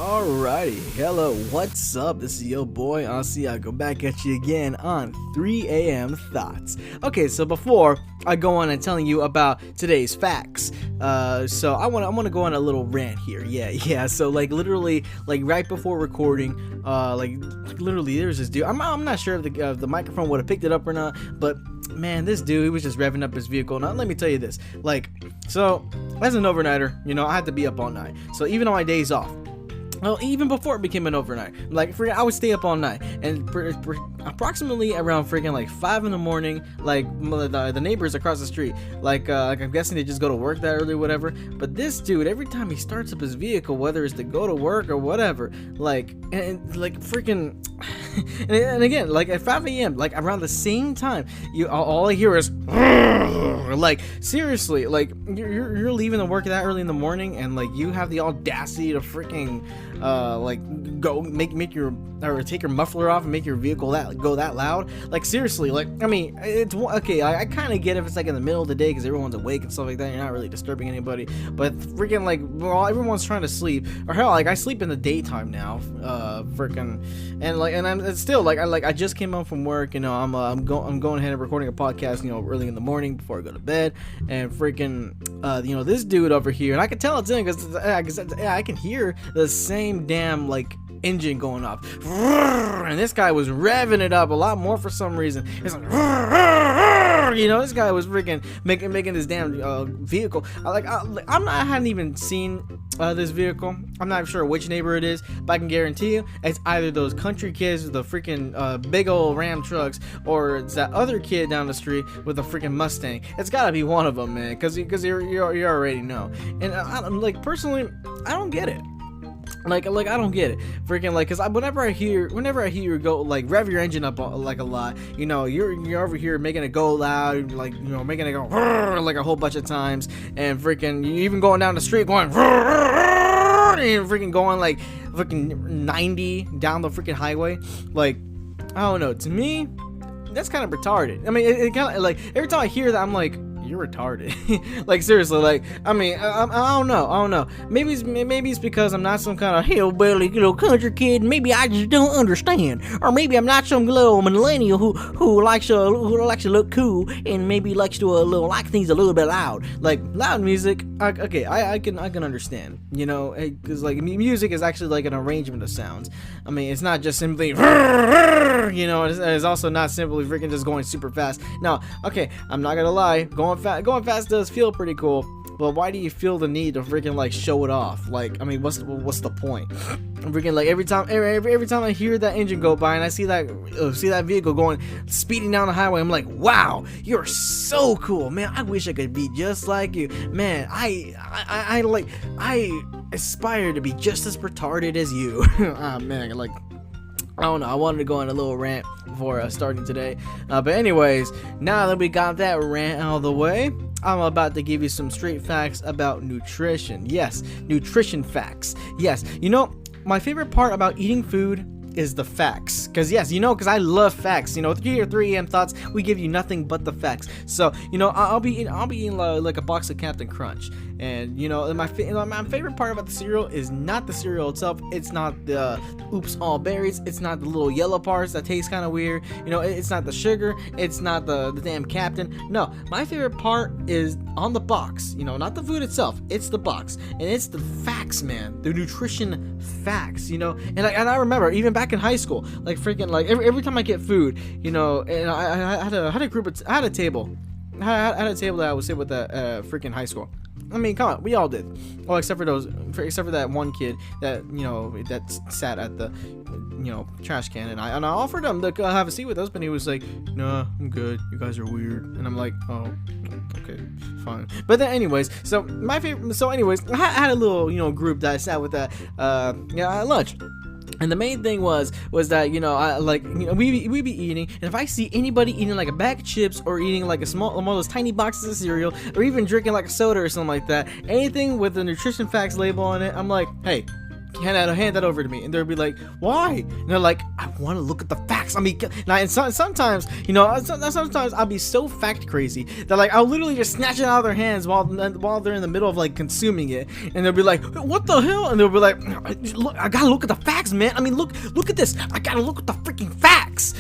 Alrighty, hello, what's up? This is your boy Asiago back at you again on 3 a.m. Thoughts. Okay, so before I go on and telling you about today's facts, so I want to go on a little rant here. Yeah. So literally, right before recording, literally there's this dude. I'm not sure if the microphone would have picked it up or not, but man, this dude, he was just revving up his vehicle. Now let me tell you this, so as an overnighter, I had to be up all night. So even on my days off. Well, even before it became an overnight, I would stay up all night, and approximately around 5 in the morning, the neighbors across the street, I'm guessing they just go to work that early or whatever. But this dude, every time he starts up his vehicle, whether it's to go to work or whatever, and again, at 5 a.m., around the same time, all I hear is seriously, you're leaving to work that early in the morning, and you have the audacity to freaking go make your, or take your muffler off and make your vehicle go that loud. Seriously, I mean, it's okay. I kind of get if it's in the middle of the day because everyone's awake and stuff like that. You're not really disturbing anybody, but freaking while everyone's trying to sleep, or hell, I sleep in the daytime now, and I'm still I just came home from work. I'm going ahead and recording a podcast, early in the morning before I go to bed, and this dude over here, and I can tell it's him because I can hear the same damn engine going off, and this guy was revving it up a lot more for some reason. It's this guy was freaking making this damn vehicle. I hadn't even seen this vehicle. I'm not sure which neighbor it is, but I can guarantee you it's either those country kids with the freaking big old Ram trucks, or it's that other kid down the street with a freaking Mustang. It's gotta be one of them, man, because you already know. And personally, I don't get it. I don't get it, because whenever I hear you go rev your engine up a lot, you're over here making it go loud, making it go a whole bunch of times, and you even going down the street going and you're going 90 down the freaking highway. I don't know, to me that's kind of retarded. I mean, it kind of every time I hear that, I'm like, you're retarded. Seriously, I mean, I don't know. Maybe it's because I'm not some kind of hillbilly country kid. Maybe I just don't understand, or maybe I'm not some little millennial who likes to look cool, and maybe likes to like things a little bit loud, loud music. Okay, I can understand, because music is actually an arrangement of sounds. I mean, it's not just simply it's also not simply freaking just going super fast. Now, okay, I'm not gonna lie, going fast does feel pretty cool, but why do you feel the need to freaking show it off? I mean, what's the point? Freaking every time I hear that engine go by and I see that vehicle speeding down the highway, I'm like, wow, you're so cool, man. I wish I could be just like you, man. I aspire to be just as retarded as you. Ah, man, I don't know, I wanted to go on a little rant before starting today, but anyways, now that we got that rant out of the way, I'm about to give you some straight facts about nutrition. Yes, nutrition facts. Yes, my favorite part about eating food is the facts, because I love facts. 3 a.m. Thoughts, we give you nothing but the facts. So I'll be eating a box of Captain Crunch, and my favorite part about the cereal is not the cereal itself. It's not the oops all berries. It's not the little yellow parts that taste kind of weird. It's not the sugar. It's not the damn Captain. No, my favorite part is on the box. Not the food itself. It's the box, and it's the facts, man. The nutrition facts. And I remember even back in high school, every time I get food, and I had a table that I would sit with at freaking high school. I mean, come on, we all did. Well, except for that one kid that that sat at the trash can, and I offered him to have a seat with us, but he was like, "Nah, I'm good. You guys are weird." And I'm like, "Oh, okay, fine." But then, anyways, I had a little group that I sat with at lunch. And the main thing was that we be eating, and if I see anybody eating a bag of chips, or eating one of those tiny boxes of cereal, or even drinking a soda or something like that, anything with the nutrition facts label on it, I'm like, hey, hand that over to me, and they'll be like, why? And they're like, I want to look at the facts. I mean, and sometimes, you know, sometimes I'll be so fact crazy that like I'll literally just snatch it out of their hands while they're in the middle of like consuming it, and they'll be like, what the hell? And they'll be like, look, I gotta look at the facts, man. I mean, look at this. I gotta look at the freaking facts.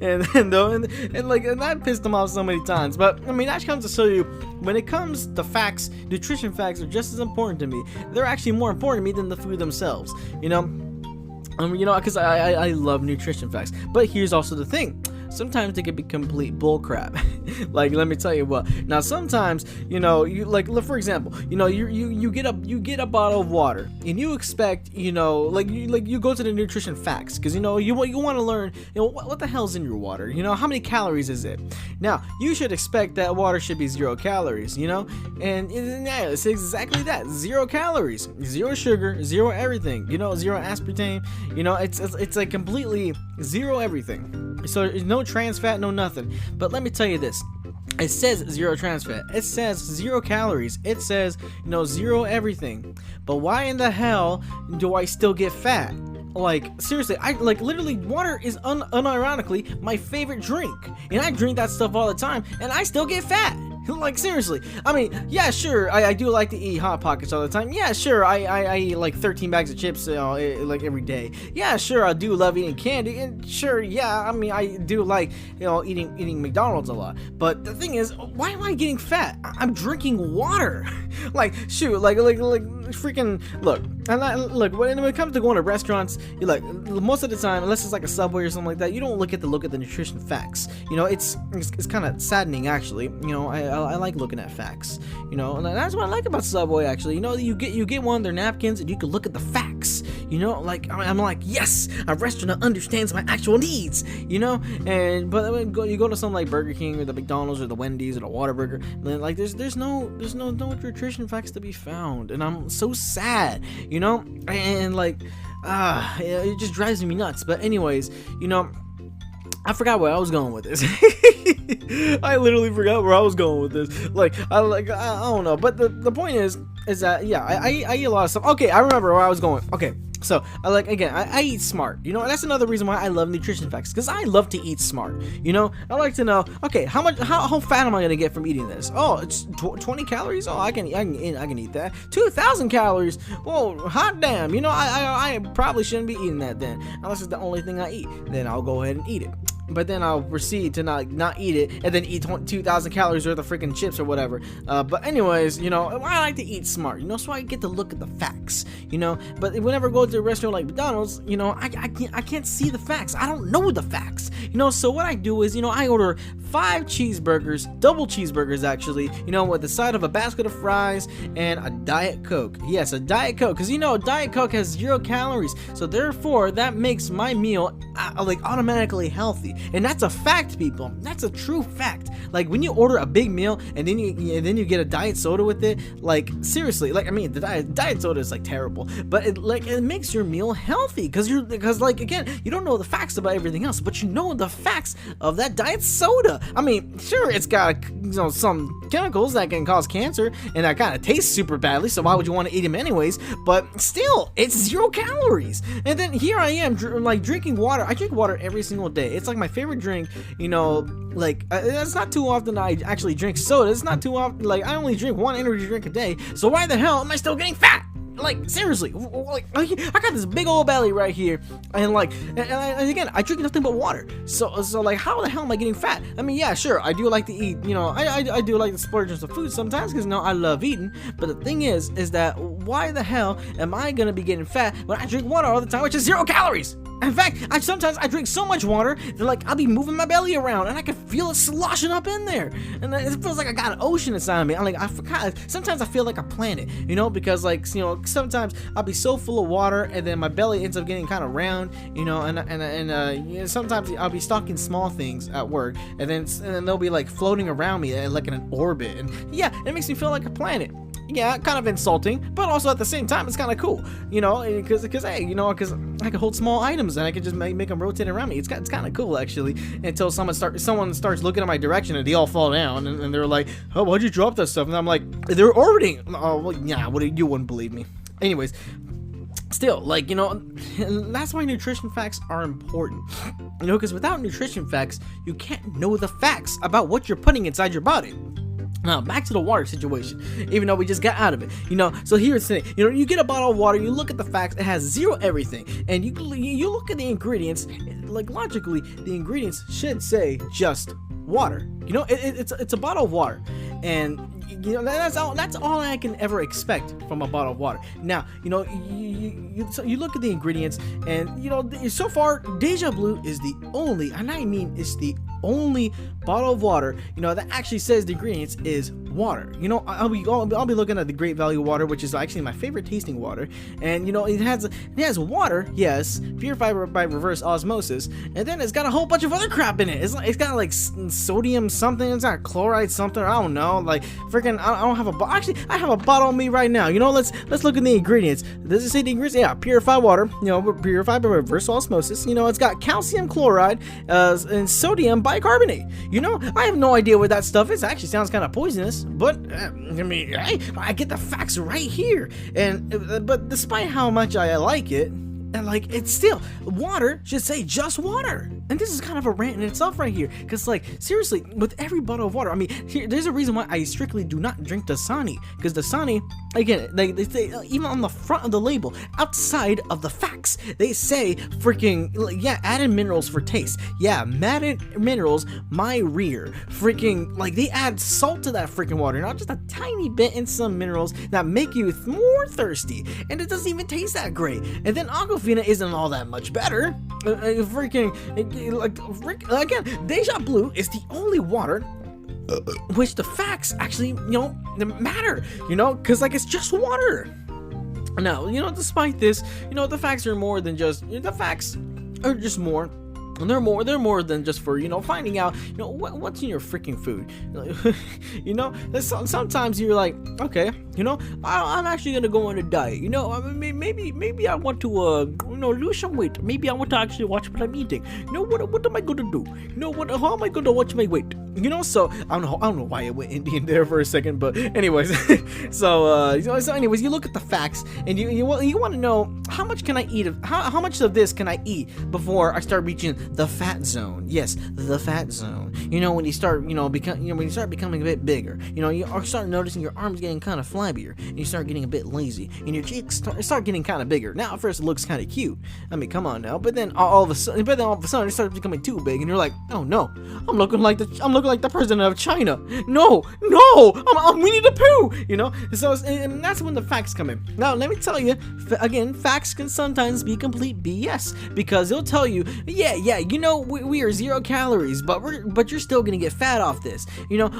and that pissed them off so many times. But I mean, that comes to show you, when it comes to facts, nutrition facts are just as important to me. They're actually more important to me than the food themselves, you know, because I love nutrition facts. But here's also the thing. Sometimes they can be complete bullcrap. Like, let me tell you what. Now, sometimes, you know, you like, for example, you know, you get a bottle of water, and you expect, you know, like you go to the nutrition facts, because you know you want to learn, you know, what the hell's in your water. You know, how many calories is it? Now, you should expect that water should be 0 calories. You know, and yeah, it's exactly that. 0 calories, 0 sugar, 0 everything. You know, 0 aspartame. You know, it's like completely 0 everything. So no trans fat, no nothing. But let me tell you this. It says 0 trans fat. It says 0 calories. It says, you know, 0 everything. But why in the hell do I still get fat? Like, seriously, I like literally, water is unironically my favorite drink, and I drink that stuff all the time, and I still get fat. Like, seriously. I mean, yeah, sure, I do like to eat Hot Pockets all the time. Yeah, sure, I eat like 13 bags of chips, you know, like every day. Yeah, sure, I do love eating candy, and sure, yeah, I mean, I do like, you know, eating McDonald's a lot. But the thing is, why am I getting fat? I'm drinking water. Like, shoot, like freaking, look, when it comes to going to restaurants, you like, most of the time, unless it's like a Subway or something like that, you don't look at the nutrition facts. You know, it's kind of saddening, actually. You know, I like looking at facts, you know, and that's what I like about Subway, actually. You know, you get one of their napkins and you can look at the facts, you know, like, I'm like, yes, a restaurant understands my actual needs, you know. And but when you go to something like Burger King or the McDonald's or the Wendy's or the Whataburger, like there's no nutrition facts to be found, and I'm so sad, you know. And like, it just drives me nuts. But anyways, you know, I forgot where I was going with this. I literally forgot where I was going with this. Like, I don't know. But the point is that, yeah, I eat a lot of stuff. Okay, I remember where I was going. Okay, so I eat smart. You know, and that's another reason why I love nutrition facts, because I love to eat smart. You know, I like to know, okay, how fat am I gonna get from eating this? Oh, it's 20 calories. Oh, I can eat that. 2,000 calories. Whoa, hot damn. You know, I probably shouldn't be eating that then, unless it's the only thing I eat. Then I'll go ahead and eat it. But then I'll proceed to not eat it, and then eat 2,000 calories worth of freaking chips or whatever. But anyways, you know, I like to eat smart, you know, so I get to look at the facts, you know. But whenever I go to a restaurant like McDonald's, you know, I can't see the facts. I don't know the facts, you know. So what I do is, you know, I order 5 cheeseburgers, double cheeseburgers actually, you know, with the side of a basket of fries and a Diet Coke. Yes, a Diet Coke, because you know, Diet Coke has 0 calories, so therefore that makes my meal like automatically healthy. And that's a fact, people. That's a true fact. Like, when you order a big meal and then you get a diet soda with it, like, seriously, like, I mean, the diet soda is like terrible, but it makes your meal healthy, because like, again, you don't know the facts about everything else, but you know the facts of that diet soda. I mean, sure, it's got, you know, some chemicals that can cause cancer, and that kind of tastes super badly, so why would you want to eat them anyways? But still, it's 0 calories. And then here I am, like, drinking water. I drink water every single day. It's like my favorite drink, you know. Like, it's not too often I actually drink soda. It's not too often, like, I only drink 1 energy drink a day, so why the hell am I still getting fat? Like, seriously, like, I got this big old belly right here, and like, and again, I drink nothing but water. So like, how the hell am I getting fat? I mean, yeah, sure, I do like to eat, you know, I do like to splurge on some food sometimes, because, you know, I love eating. But the thing is that why the hell am I gonna be getting fat when I drink water all the time, which is 0 calories? In fact, sometimes I drink so much water that, like, I'll be moving my belly around and I can feel it sloshing up in there, and it feels like I got an ocean inside of me. I'm like, sometimes I feel like a planet, you know, because, like, you know, sometimes I'll be so full of water and then my belly ends up getting kind of round, you know, and you know, sometimes I'll be stalking small things at work, and then they'll be like floating around me like in an orbit, and yeah, it makes me feel like a planet. Yeah, kind of insulting, but also at the same time, it's kind of cool, you know, because hey, you know, because I can hold small items and I can just make them rotate around me. It's kind of cool, actually, until someone starts looking in my direction and they all fall down, and they're like, oh, why'd you drop that stuff? And I'm like, they're orbiting. Oh, well, yeah, you wouldn't believe me. Anyways, still, like, that's why nutrition facts are important, because without nutrition facts, you can't know the facts about what you're putting inside your body. Now, back to the water situation, even though we just got out of it, so here's the thing, you get a bottle of water, you look at the facts, it has 0 everything, and you look at the ingredients, like, logically, the ingredients should say just water, it's a bottle of water, and that's all I can ever expect from a bottle of water. Now, you look at the ingredients, and so far, Deja Blue is the only, and I mean it's the only bottle of water, that actually says the ingredients is water. I'll be looking at the Great Value water, which is actually my favorite tasting water, and it has water, yes, purified by reverse osmosis, and then it's got a whole bunch of other crap in it. It's got like sodium something, it's got chloride something, I don't know, like freaking, I don't have a actually I have a bottle on me right now. Let's look at the ingredients. Does it say the ingredients? Yeah, purified water, purified by reverse osmosis. It's got calcium chloride and sodium bicarbonate. I have no idea what that stuff is. It actually sounds kind of poisonous, but I get the facts right here. And but despite how much I like it, and like, it's still, water should say just water. And this is kind of a rant in itself right here, because like, seriously, with every bottle of water, I mean, there's a reason why I strictly do not drink Dasani, because Dasani, again, they say, even on the front of the label, outside of the facts, they say freaking, yeah, added minerals for taste, yeah, added minerals, my rear, freaking, like, they add salt to that freaking water, not just a tiny bit, and some minerals that make you more thirsty, and it doesn't even taste that great. And then Aquafina isn't all that much better. Again, Deja Blue is the only water which the facts actually, matter, because like, it's just water. Now, despite this, the facts are more than just, the facts are just more. And they're more than just for, finding out, what's in your freaking food. Sometimes you're like, okay, I'm actually gonna go on a diet. Maybe I want to, lose some weight. Maybe I want to actually watch what I'm eating. What am I gonna do? How am I gonna watch my weight? So I don't know why I went Indian there for a second, but anyways, so anyways, you look at the facts, and you want to know, how much can I eat how much of this can I eat before I start reaching the fat zone? Yes, the fat zone. When you start, when you start becoming a bit bigger, you start noticing your arms getting kind of flabbier, and you start getting a bit lazy, and your cheeks start getting kind of bigger. Now, at first, it looks kind of cute. I mean, come on now. But then all of a sudden, it starts becoming too big, and you're like, oh no, I'm looking like the president of China. No, we need to poo. So and that's when the facts come in. Now, let me tell you again, facts can sometimes be complete BS, because they'll tell you, yeah, we are 0 calories, but you're still gonna get fat off this.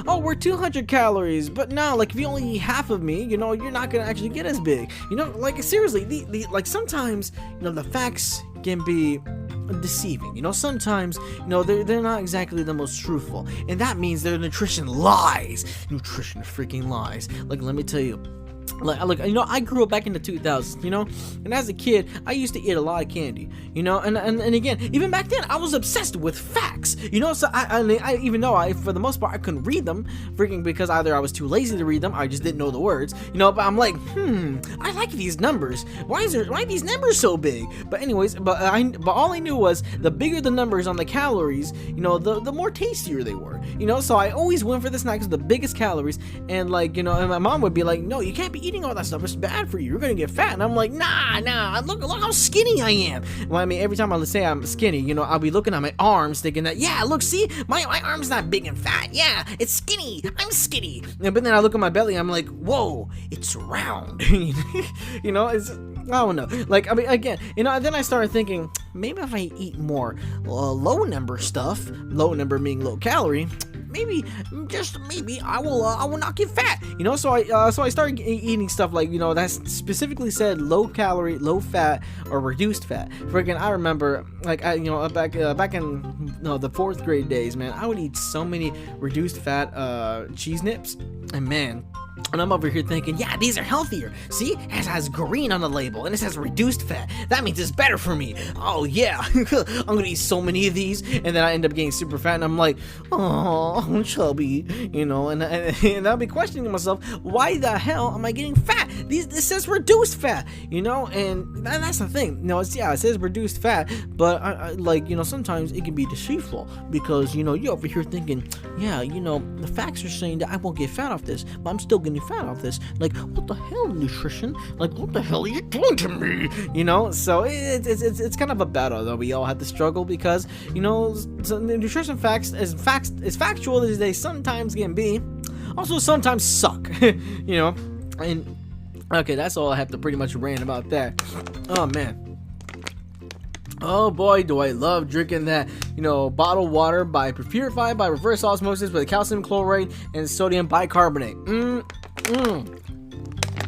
Oh, we're 200 calories, but no, like, if you only eat half of me, you're not gonna actually get as big. Like, seriously, like, sometimes, the facts can be deceiving. Sometimes, they're not exactly the most truthful, and that means their nutrition freaking lies. Like, let me tell you, like, I grew up back in the 2000s, and as a kid, I used to eat a lot of candy, and again, even back then, I was obsessed with facts, so I even though for the most part, I couldn't read them, freaking, because either I was too lazy to read them, I just didn't know the words, but I'm like, I like these numbers, why are these numbers so big? But anyways, but all I knew was, the bigger the numbers on the calories, the more tastier they were, so I always went for the snacks with the biggest calories, and like, and my mom would be like, no, you can't be eating all that stuff, it's bad for you, you're gonna get fat. And I'm like, nah, look how skinny I am. Well, I mean, every time I say I'm skinny, I'll be looking at my arms thinking that, yeah, look, see, my arm's not big and fat, yeah, it's skinny, I'm skinny. But then I look at my belly, I'm like, whoa, it's round. It's, I don't know, like, I mean, again, then I started thinking, maybe if I eat more low number stuff, low number meaning low calorie, maybe I will not get fat, so I started eating stuff like, that specifically said low calorie, low fat, or reduced fat. Freaking, I remember, like, back in the 4th grade days, man, I would eat so many reduced fat cheese nips, and man, And I'm over here thinking, yeah, these are healthier. See, it has green on the label, and it says reduced fat. That means it's better for me. Oh, yeah. I'm going to eat so many of these. And then I end up getting super fat, and I'm like, oh, I'm chubby. And I'll be questioning myself, why the hell am I getting fat? This says reduced fat, and that's the thing. It says reduced fat, but sometimes it can be deceitful because, you're over here thinking, yeah, the facts are saying that I won't get fat off this, but I'm still getting fat off this. Like, what the hell, nutrition? Like, what the hell are you doing to me? So it's kind of a battle that we all have to struggle because, so nutrition facts, as factual as they sometimes can be, also sometimes suck, and okay, that's all I have to pretty much rant about that. Oh, man. Oh boy, do I love drinking that, bottled water purified by reverse osmosis with calcium chloride and sodium bicarbonate.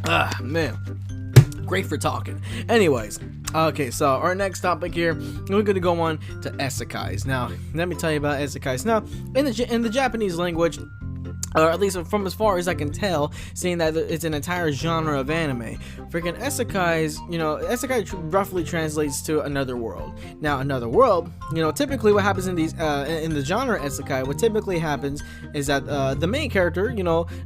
Ah, man. Great for talking. Anyways, okay, so our next topic here, we're going to go on to isekais. Now, let me tell you about isekais. Now, in the Japanese language, or at least from as far as I can tell, seeing that it's an entire genre of anime. Freaking isekais, isekai roughly translates to another world. Now, another world, typically what happens in these, in the genre isekai, what typically happens is that the main character,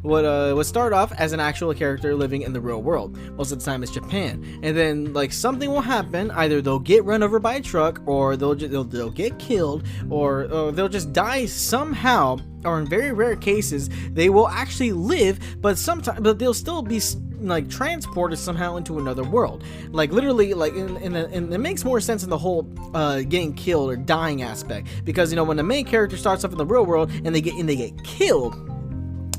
would start off as an actual character living in the real world. Most of the time it's Japan. And then, like, something will happen. Either they'll get run over by a truck, or they'll get killed, or they'll just die somehow. Or in very rare cases, they will actually live, but they'll still be like transported somehow into another world. Like literally, like and it makes more sense in the whole getting killed or dying aspect, because when the main character starts off in the real world and they get killed.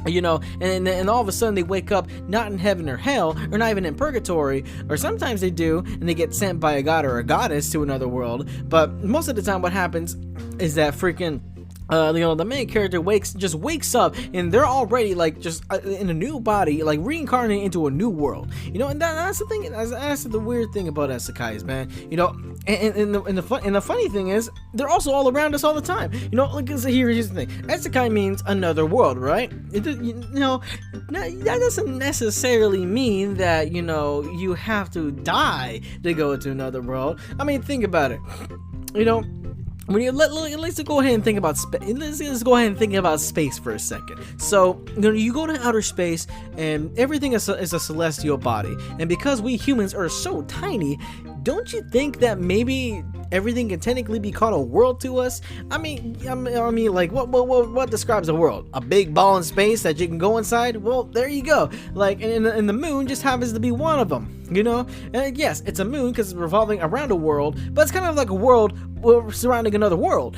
And all of a sudden they wake up not in heaven or hell, or not even in purgatory, or sometimes they do, and they get sent by a god or a goddess to another world. But most of the time, what happens is that freaking the main character wakes up, and they're already like just in a new body, like reincarnated into a new world. And that's the thing. That's the weird thing about isekais, man. And the funny thing is, they're also all around us all the time. Here's the thing. Isekai means another world, right? That doesn't necessarily mean that you have to die to go to another world. I mean, think about it. Let's go ahead and think about let's go ahead and think about space for a second. So you go to outer space, and everything is a celestial body, and because we humans are so tiny, don't you think that maybe everything can technically be called a world to us? I mean, like what describes a world? A big ball in space that you can go inside? Well, there you go. Like, and the moon just happens to be one of them. And yes, it's a moon because it's revolving around a world, but it's kind of like a world surrounding another world.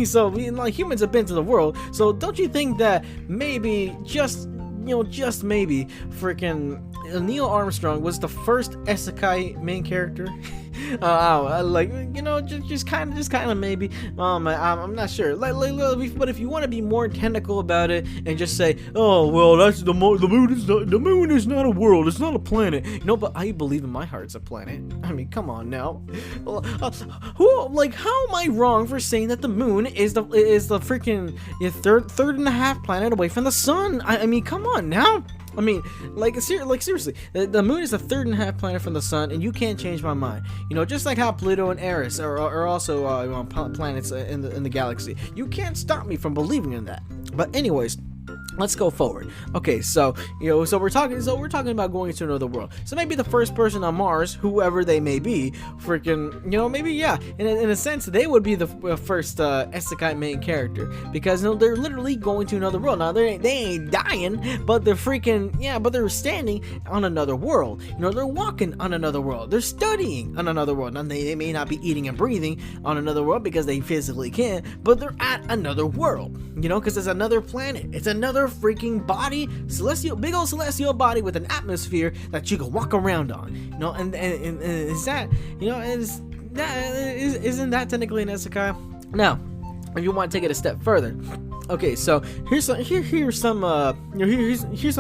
So like humans have been to the world. So don't you think that maybe just maybe freaking Neil Armstrong was the first isekai main character? Just kind of maybe. I'm not sure. But if you want to be more technical about it and just say, oh well, that's the moon is not a world, it's not a planet. But I believe in my heart it's a planet. I mean, come on now. How am I wrong for saying that the moon is the freaking third and a half planet away from the sun? I mean, come on now. I mean, seriously, the moon is the third and a half planet from the sun, and you can't change my mind. Just like how Pluto and Eris are also planets in the galaxy. You can't stop me from believing in that. But anyways, let's go forward. Okay, so we're talking about going into another world. So maybe the first person on Mars, whoever they may be, freaking, maybe, yeah, in a sense, they would be the first isekai main character, because they're literally going to another world. Now they ain't dying, but they're freaking, yeah, but they're standing on another world. They're walking on another world. They're studying on another world. Now they may not be eating and breathing on another world because they physically can't, but they're at another world. Because it's another planet. It's another freaking body, big old celestial body with an atmosphere that you can walk around on. And is that, isn't that technically an isekai? Now, if you want to take it a step further, Okay, so here's some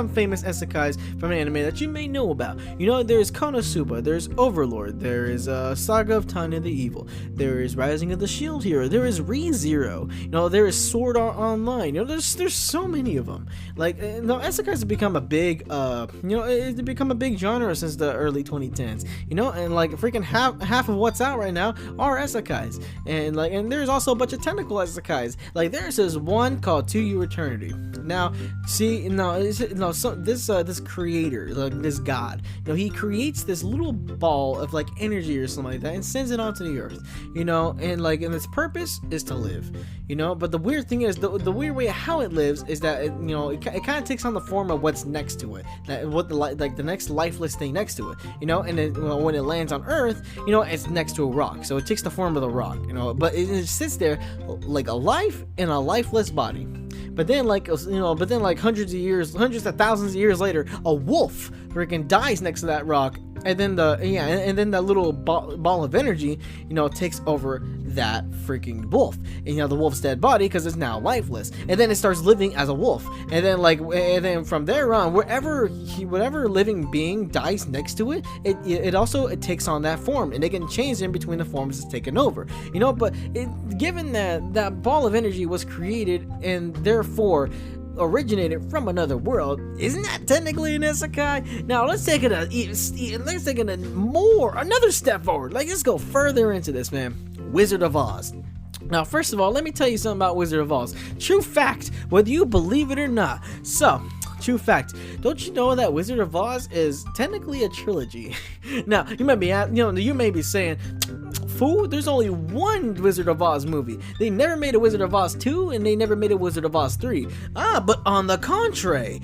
famous isekais from anime that you may know about. There's Konosuba, there's Overlord, there is Saga of Tanya the Evil, there is Rising of the Shield Hero, there is Re:Zero, there is Sword Art Online. There's so many of them. Like, isekais have become a big it's become a big genre since the early 2010s. And like freaking half of what's out right now are isekais, and there's also a bunch of technical isekais. Like, there's this one called To You Eternity. Now, see, this creator, like this god, he creates this little ball of like energy or something like that and sends it onto the earth, and its purpose is to live, but the weird thing is, the weird way how it lives is that it kind of takes on the form of what's next to it, the next lifeless thing next to it, and then when it lands on earth, it's next to a rock, so it takes the form of the rock, but it sits there like a life in a lifeless body. But then, hundreds of thousands of years later, a wolf freaking dies next to that rock, and then that little ball of energy, takes over that freaking wolf, and the wolf's dead body, because it's now lifeless, and then it starts living as a wolf, and then from there on, whatever living being dies next to it, it takes on that form, and they can change in between the forms it's taken over, but given that ball of energy was created and therefore originated from another world, isn't that technically an isekai? Now let's take it another step forward. Like, let's go further into this, man. Wizard of Oz. Now, first of all, let me tell you something about Wizard of Oz. True fact, whether you believe it or not. So, true fact, don't you know that Wizard of Oz is technically a trilogy? Now, you may be saying, fool, there's only one Wizard of Oz movie. They never made a Wizard of Oz 2, and they never made a Wizard of Oz 3. But on the contrary,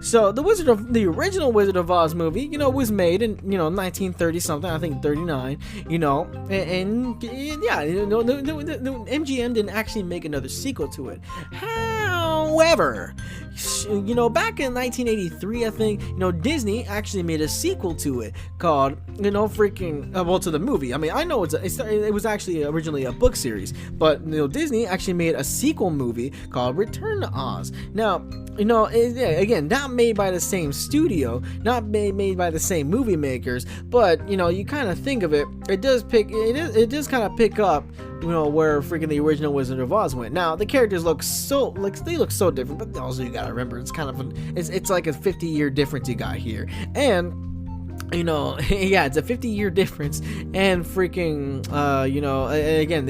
so the original Wizard of Oz movie, was made in, 1930 something, I think 39, and yeah, the MGM didn't actually make another sequel to it. However, back in 1983, I think, Disney actually made a sequel to it called, to the movie. I mean, I know it was actually originally a book series, but Disney actually made a sequel movie called Return to Oz. Now, again, not made by the same studio, not made by the same movie makers, but you kind of think of it, it does kind of pick up where freaking the original Wizard of Oz went. Now, the characters look so different, but also you gotta remember, it's kind of it's like a 50-year difference you got here, and yeah, it's a 50-year difference, and freaking, again,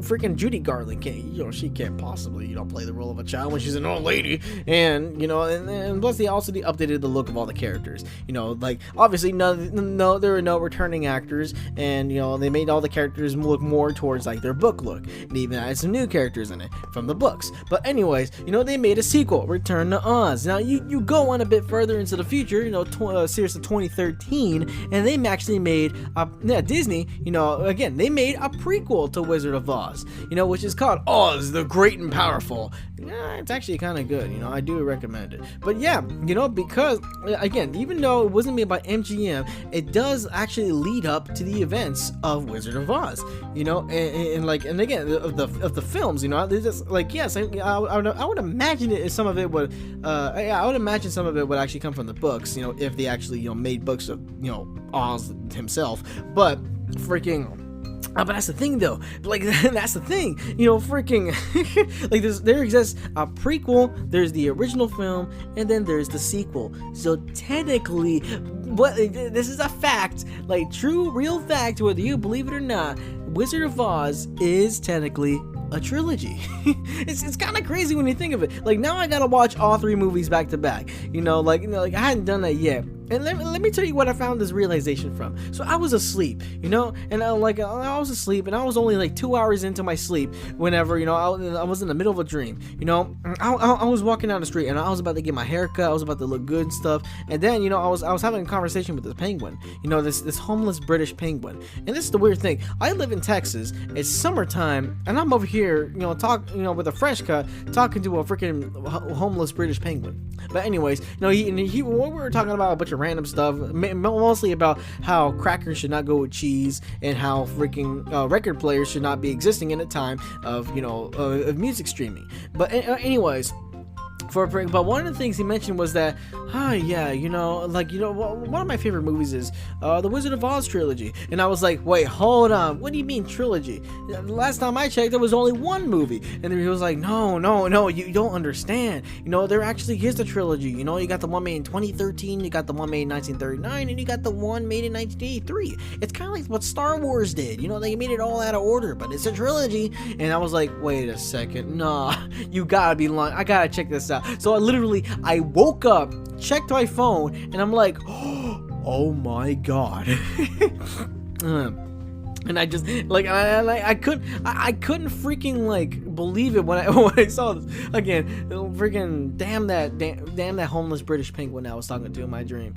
freaking Judy Garland can't, she can't possibly, play the role of a child when she's an old lady, and, and plus they updated the look of all the characters, like, obviously, there were no returning actors, and, they made all the characters look more towards, like, their book look, and even added some new characters in it from the books, but anyways, they made a sequel, Return to Oz. Now, you go on a bit further into the future, series of 2013, and they actually made Disney, again, they made a prequel to Wizard of Oz, which is called Oz the Great and Powerful. Yeah, it's actually kind of good, I do recommend it. But yeah, because again, even though it wasn't made by MGM, it does actually lead up to the events of Wizard of Oz, and again, of the films, they're just like, yes, I would imagine some of it would actually come from the books, if they actually there books of Oz himself, but freaking. But that's the thing, though. Like, that's the thing. Freaking, like, there exists a prequel, there's the original film, and then there's the sequel. So technically, this is a fact, like, true, real fact, whether you believe it or not, Wizard of Oz is technically a trilogy. It's kind of crazy when you think of it. Like, now I gotta watch all three movies back to back. Like I hadn't done that yet. And let me tell you what I found this realization from. So I was asleep, and I was asleep, and I was only like 2 hours into my sleep whenever, I was in the middle of a dream, I was walking down the street, and I was about to get my hair cut, I was about to look good and stuff, and then, I was having a conversation with this penguin, this homeless British penguin, and this is the weird thing. I live in Texas, it's summertime, and I'm over here, with a fresh cut, talking to a freaking homeless British penguin. But anyways, what we were talking about a bunch bunch of random stuff, mostly about how crackers should not go with cheese and how freaking record players should not be existing in a time of of music streaming. But anyways. But one of the things he mentioned was that, one of my favorite movies is the Wizard of Oz trilogy. And I was like, wait, hold on, what do you mean trilogy? Last time I checked, there was only one movie. And then he was like, no, you don't understand. There actually is a trilogy. You got the one made in 2013, you got the one made in 1939, and you got the one made in 1983. It's kind of like what Star Wars did. They made it all out of order, but it's a trilogy. And I was like, wait a second, nah, you gotta be lying. I gotta check this out. So I woke up, checked my phone, and I'm like, oh my god. And I just I couldn't freaking believe it when I saw this again. Freaking damn that homeless British penguin I was talking to in my dream.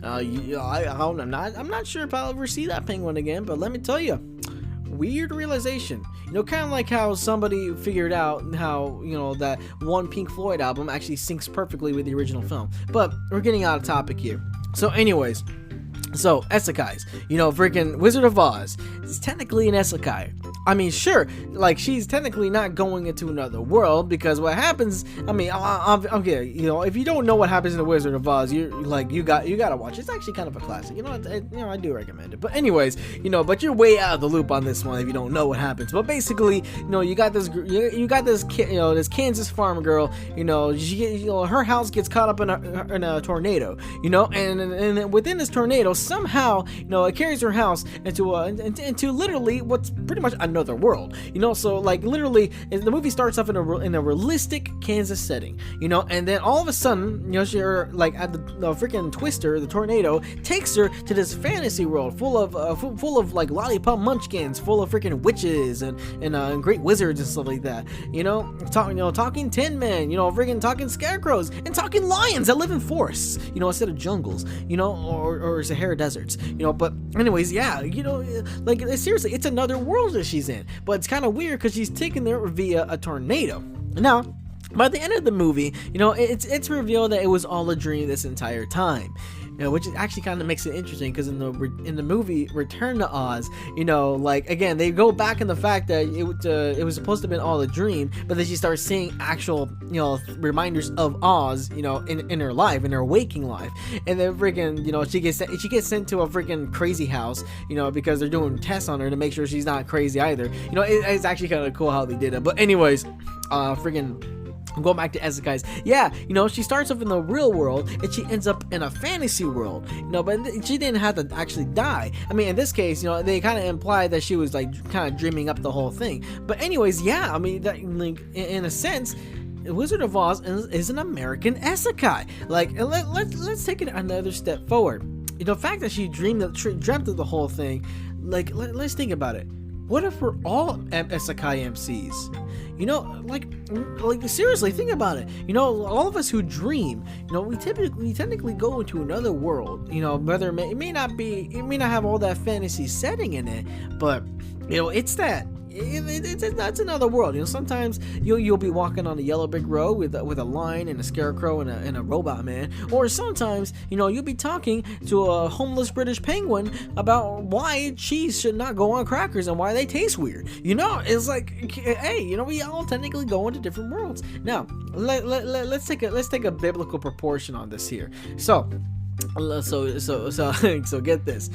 I'm not sure if I'll ever see that penguin again, but let me tell you, weird realization. Kind of like how somebody figured out how, that one Pink Floyd album actually syncs perfectly with the original film. But we're getting out of topic here. So anyways, isekais, freaking Wizard of Oz is technically an isekai. I mean, sure, she's technically not going into another world, because what happens, okay, if you don't know what happens in the Wizard of Oz, you gotta watch it. It's actually kind of a classic. I do recommend it. But anyways, but you're way out of the loop on this one if you don't know what happens. But basically, you got this this Kansas farm girl. Her house gets caught up in a tornado. And within this tornado, somehow, it carries her house into literally what's pretty much another world. So literally, the movie starts off in a realistic Kansas setting. And then all of a sudden, she at the freaking twister, the tornado takes her to this fantasy world full of lollipop munchkins, full of freaking witches and great wizards and stuff like that. Talking tin men, freaking talking scarecrows and talking lions that live in forests, instead of jungles, or Sahara deserts, but anyways, yeah, seriously, it's another world that she's in, but it's kind of weird because she's taken there via a tornado. Now, by the end of the movie, it's revealed that it was all a dream this entire time. Which actually kind of makes it interesting, because in the movie Return to Oz, again, they go back in the fact that it was supposed to have been all a dream, but then she starts seeing actual reminders of Oz in her life, in her waking life, and then freaking she gets sent to a freaking crazy house because they're doing tests on her to make sure she's not crazy either. It's actually kind of cool how they did it. But anyways, I'm going back to isekais. Yeah, she starts off in the real world and she ends up in a fantasy world. But she didn't have to actually die. I mean, in this case, they kind of implied that she was kind of dreaming up the whole thing. But anyways, yeah, I mean, that, in a sense, Wizard of Oz is an American isekai. Let's take it another step forward. The fact that she dreamt of the whole thing. Let's think about it. What if we're all isekai MCs? Seriously, think about it. All of us who dream, we technically go into another world. Whether it may not have all that fantasy setting in it, but it's that. That's another world. Sometimes you'll be walking on a yellow brick road with a lion and a scarecrow and a robot man, or sometimes you'll be talking to a homeless British penguin about why cheese should not go on crackers and why they taste weird. It's hey, we all technically go into different worlds. Now let's take a biblical proportion on this here. So get this,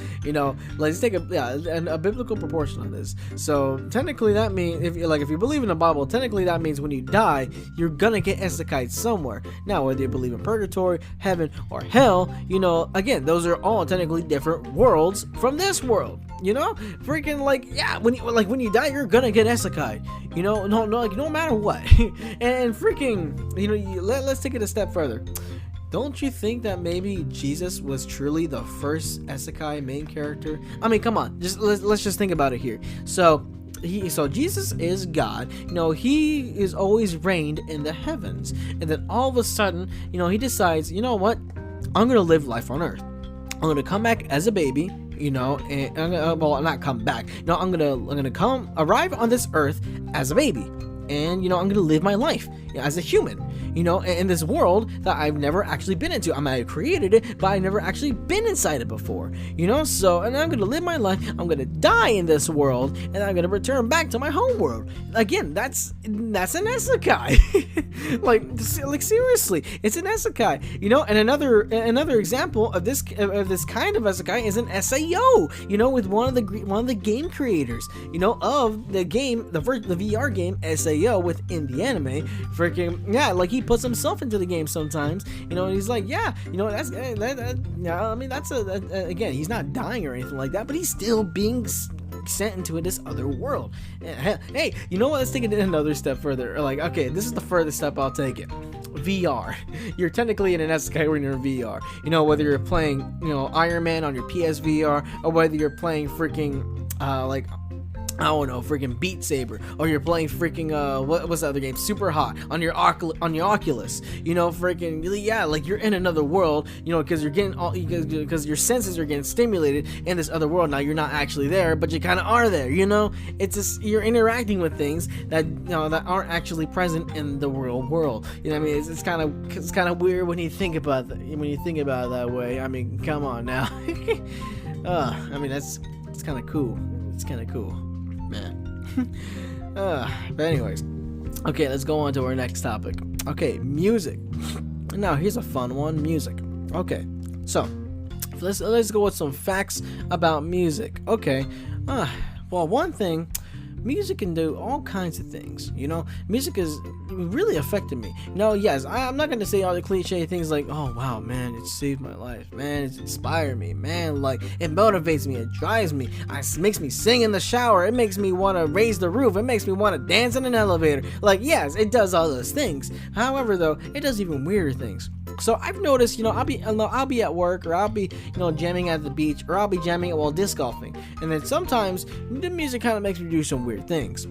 let's take a biblical proportion on this. So technically that means if you believe in the Bible, technically that means when you die, you're gonna get isekais somewhere. Now, whether you believe in purgatory, heaven, or hell, again, those are all technically different worlds from this world. Freaking when you die, you're gonna get isekai. No matter what. and freaking, let's take it a step further. Don't you think that maybe Jesus was truly the first isekai main character? I mean, come on, let's just think about it here. So Jesus is God. He is always reigned in the heavens, and then all of a sudden, he decides, what? I'm gonna live life on earth. I'm gonna come back as a baby. And I'm not come back. No, I'm gonna arrive on this earth as a baby, and I'm gonna live my life as a human. in this world that I've never actually been into. I might have created it, but I've never actually been inside it before, so, and I'm gonna live my life, I'm gonna die in this world, and I'm gonna return back to my home world. Again, that's an isekai. like seriously, it's an isekai, and another example of this kind of isekai is an SAO, with one of the game creators, of the game, the VR game SAO within the anime. Freaking yeah, like he puts himself into the game sometimes, and he's like, yeah, that's I mean, that's again, he's not dying or anything like that, but he's still being sent into this other world. Hey, you know what? Let's take it another step further. Like, okay, this is the furthest step I'll take it. VR. You're technically in an isekai when you're in VR. Whether you're playing, Iron Man on your PSVR, or whether you're playing freaking, I don't know, freaking Beat Saber, or you're playing freaking what's the other game, Super Hot on your Oculus, freaking yeah, like you're in another world, because you're getting because your senses are getting stimulated in this other world. Now you're not actually there, but you kind of are there, it's just you're interacting with things that that aren't actually present in the real world. I mean, it's kind of weird when you think about it that way. I mean, come on now. I mean, it's kind of cool. It's kind of cool, man. But anyways, okay, let's go on to our next topic. Okay, music. Now here's a fun one. Music. Okay, so let's go with some facts about music. Okay, well, one thing, music can do all kinds of things. Music is really affected me. Now, yes, I'm not going to say all the cliche things like, oh wow, man, it saved my life, man, it's inspired me, man, like it motivates me, it drives me, it makes me sing in the shower, it makes me want to raise the roof, it makes me want to dance in an elevator. Like, yes, it does all those things. However, though, it does even weirder things. So I've noticed, I'll be at work, or I'll be, jamming at the beach, or I'll be jamming while disc golfing, and then sometimes the music kind of makes me do some weird things,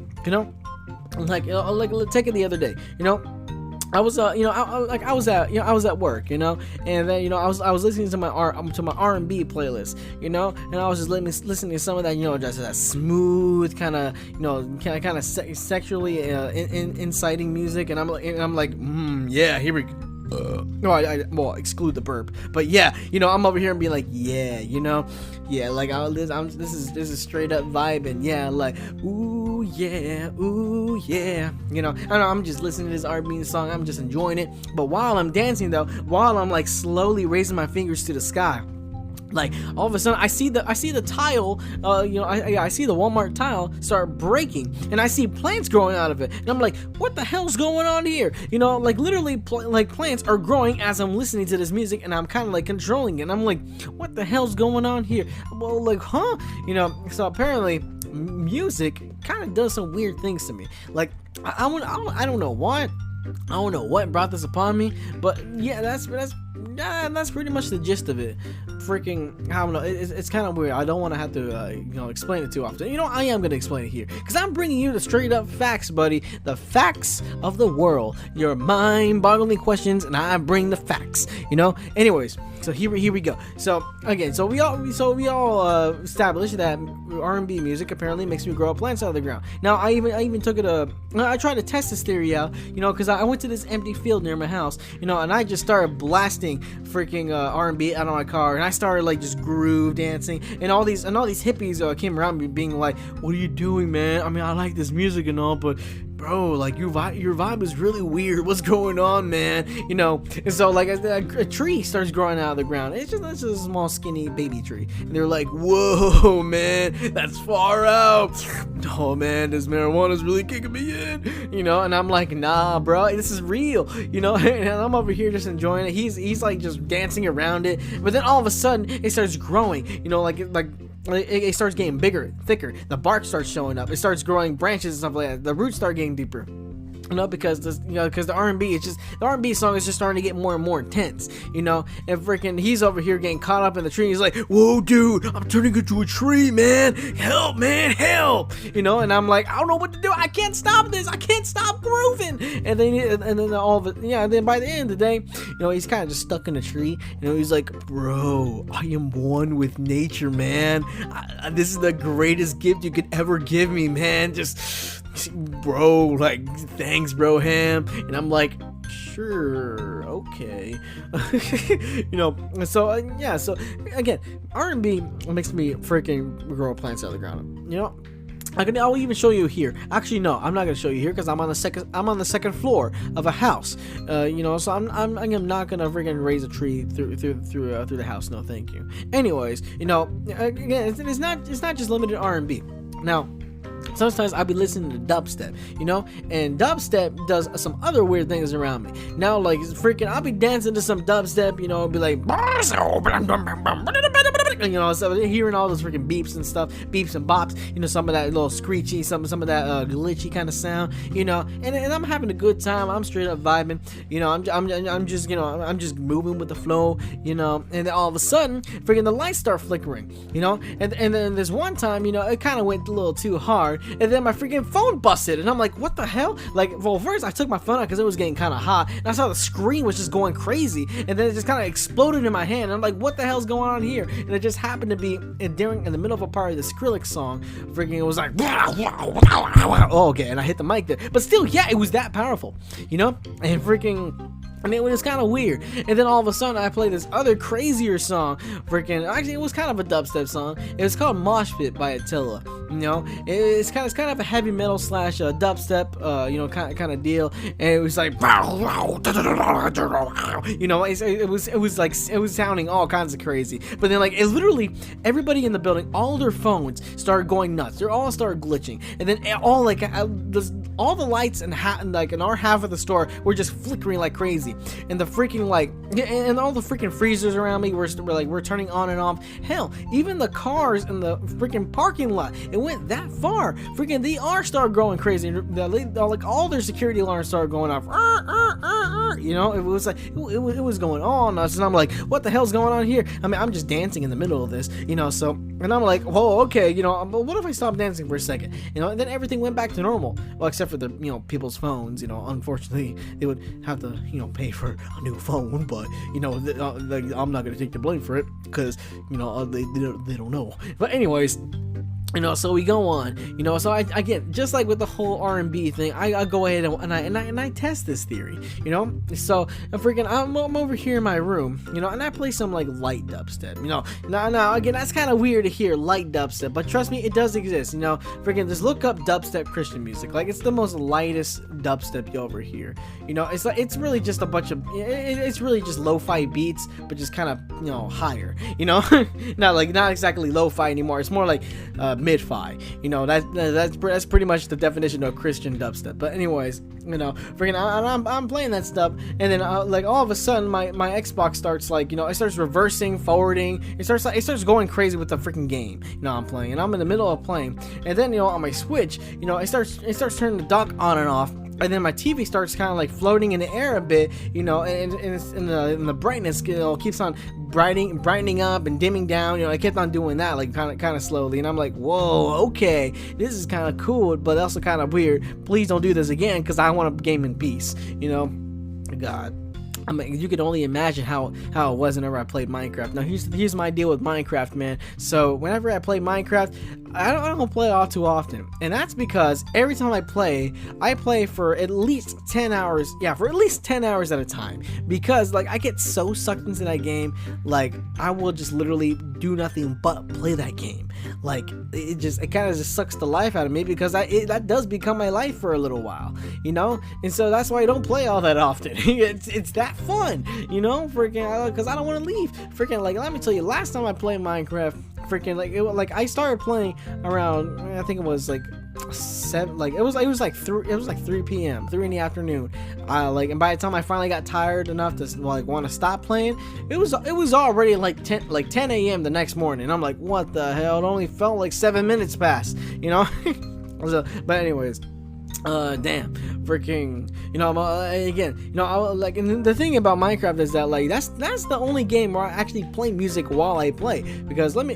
like take it the other day, I was I was at work, and then I was listening to my R&B playlist, and I was just listening to some of that, just that smooth kind of sexually inciting music, and I'm like, yeah, here we go. No, well, exclude the burp, but yeah, I'm over here and being like, yeah, yeah, like this is straight up vibing, yeah, like, ooh yeah, I'm just listening to this R&B song, I'm just enjoying it. But while I'm dancing though, while I'm like slowly raising my fingers to the sky, like all of a sudden I see the tile, I see the Walmart tile start breaking, and I see plants growing out of it, and I'm like, what the hell's going on here? Like literally like plants are growing as I'm listening to this music, and I'm kind of like controlling it, and I'm like, what the hell's going on here? Well, like, huh? So apparently music kind of does some weird things to me. Like, I don't know why. I don't know what brought this upon me, but yeah, that's pretty much the gist of it. Freaking, I don't know, it's kind of weird. I don't want to have to explain it too often. I am going to explain it here, because I'm bringing you the straight up facts, buddy. The facts of the world. Your mind-boggling questions, and I bring the facts. Anyways, so here we go. So again, so we all established that R&B music apparently makes me grow up plants out of the ground. Now I even took it I tried to test this theory out, because I went to this empty field near my house, and I just started blasting freaking R&B out of my car, and I started like just groove dancing, and all these hippies came around me being like, what are you doing, man? I mean, I like this music and all, but bro, like your vibe is really weird. What's going on, man? And so like a tree starts growing out of the ground. It's just a small skinny baby tree, and they're like, whoa, man, that's far out. Oh man, this marijuana's really kicking me in, and I'm like, nah, bro, this is real, and I'm over here just enjoying it. He's like just dancing around it, but then all of a sudden it starts growing, it starts getting bigger, thicker. The bark starts showing up. It starts growing branches and stuff like that. The roots start getting deeper. Because the R&B, the R&B song is just starting to get more and more intense, and freaking he's over here getting caught up in the tree. He's like, whoa, dude, I'm turning into a tree, man, help, and I'm like, I don't know what to do. I can't stop this. I can't stop grooving. And then all of it, and then by the end of the day, he's kind of just stuck in a tree. He's like, bro, I am one with nature, man. This is the greatest gift you could ever give me, man. Just, bro, like, thanks, bro, ham. And I'm like, sure, okay. So yeah, so again, R&B makes me freaking grow plants out of the ground. I will even show you here. Actually, no, I'm not gonna show you here because I'm on the second floor of a house. So I'm not gonna freaking raise a tree through the house. No, thank you. Anyways, again, it's not just limited to R&B. Now, sometimes I'll be listening to dubstep, and dubstep does some other weird things around me. Now, like, freaking, I'll be dancing to some dubstep, it'll be like, so hearing all those freaking beeps and stuff, beeps and bops, some of that little screechy, some of that glitchy kind of sound, and I'm having a good time. I'm straight up vibing, I'm just moving with the flow, and then all of a sudden, freaking the lights start flickering, and then there's one time, it kind of went a little too hard, and then my freaking phone busted, and I'm like, what the hell? Like, well, first I took my phone out because it was getting kind of hot, and I saw the screen was just going crazy, and then it just kind of exploded in my hand, and I'm like, what the hell's going on here? And it just happened to be in the middle of a part of the XFLiX song. Freaking, it was like, oh, okay, and I hit the mic there, but still, yeah, it was that powerful, and freaking. And it was kind of weird. And then all of a sudden, I played this other crazier song. Actually, it was kind of a dubstep song. It was called Mosh Pit by Attila. It's kind of a heavy metal / dubstep, kind of deal. And it was like, it was sounding all kinds of crazy. But then, like, it literally, everybody in the building, all their phones started going nuts. They all started glitching. And then all the lights in our half of the store were just flickering like crazy. And the freaking and all the freaking freezers around me were turning on and off. Hell, even the cars in the freaking parking lot, it went that far. Freaking the R started growing crazy. All their security alarms started going off. It was like it was going on nuts, and I'm like, what the hell's going on here? I mean, I'm just dancing in the middle of this, so, and I'm like, whoa, okay, but what if I stop dancing for a second, and then everything went back to normal, well, except for the people's phones. Unfortunately, they would have to pay for a new phone, but I'm not gonna take the blame for it because they don't know. But anyways, so we go on, so I again, just like with the whole R&B thing, I go ahead and I test this theory, so I'm over here in my room, and I play some like light dubstep, now again, that's kind of weird to hear light dubstep, but trust me, it does exist, just look up dubstep Christian music, like it's the most lightest dubstep you ever hear, it's really just a bunch of, it's really just lo-fi beats, but just kind of, higher, not exactly lo-fi anymore, it's more like, mid-fi, that's pretty much the definition of Christian dubstep. But anyways, I'm playing that stuff, and then all of a sudden my Xbox starts it starts reversing, forwarding, it starts going crazy with the freaking game I'm playing, and I'm in the middle of playing, and then on my Switch, it starts turning the dock on and off. And then my TV starts kind of floating in the air a bit, and the brightness keeps on brightening up and dimming down. I kept on doing that kind of slowly, and I'm like, whoa, okay, this is kind of cool, but also kind of weird. Please don't do this again, because I want to game in peace. God. I mean, you could only imagine how it was whenever I played Minecraft. Now, here's my deal with Minecraft, man. So, whenever I play Minecraft, I don't play all too often. And that's because every time I play for at least 10 hours. Yeah, for at least 10 hours at a time. Because, I get so sucked into that game, I will just literally do nothing but play that game. It kind of just sucks the life out of me, because that does become my life for a little while, And so that's why I don't play all that often. It's that fun, freaking, because I don't want to leave. Freaking, let me tell you, last time I played Minecraft, freaking, I started playing around, I think it was 7, it was 3 p.m., 3 in the afternoon, and by the time I finally got tired enough to want to stop playing, it was already 10 a.m. the next morning. I'm like, what the hell? It only felt like 7 minutes past, So, but anyways, damn, freaking, and the thing about Minecraft is that that's the only game where I actually play music while I play, because don't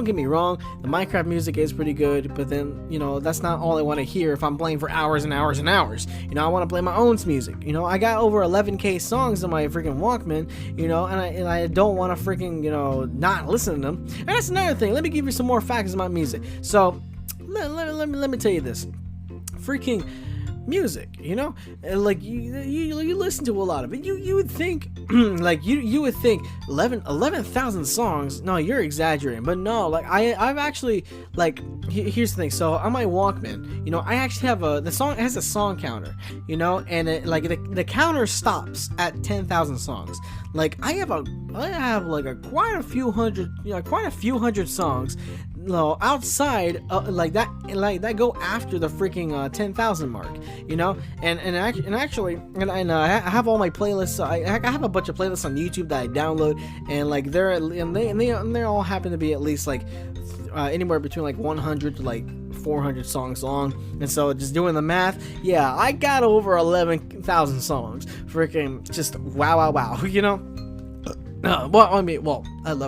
get me wrong, the Minecraft music is pretty good, but then that's not all I want to hear if I'm playing for hours and hours and hours. I want to play my own music. I got over 11k songs in my freaking Walkman, and I don't want to freaking not listen to them. And that's another thing. Let me give you some more facts about music. So let me tell you this. Freaking music, and like you listen to a lot of it. You would think like you would think 11,000 songs. No, you're exaggerating, but no, like I've actually, like, here's the thing. So on my Walkman, I actually have the song has a song counter, and it, like the counter stops at 10,000 songs. Like I have like quite a few hundred songs outside like that go after the freaking 10,000 mark, and actually I have all my playlists. I have a bunch of playlists on YouTube that I download, and like they all happen to be at least like anywhere between like 100 to like 400 songs long. And so just doing the math, yeah, I got over 11,000 songs. Freaking just wow.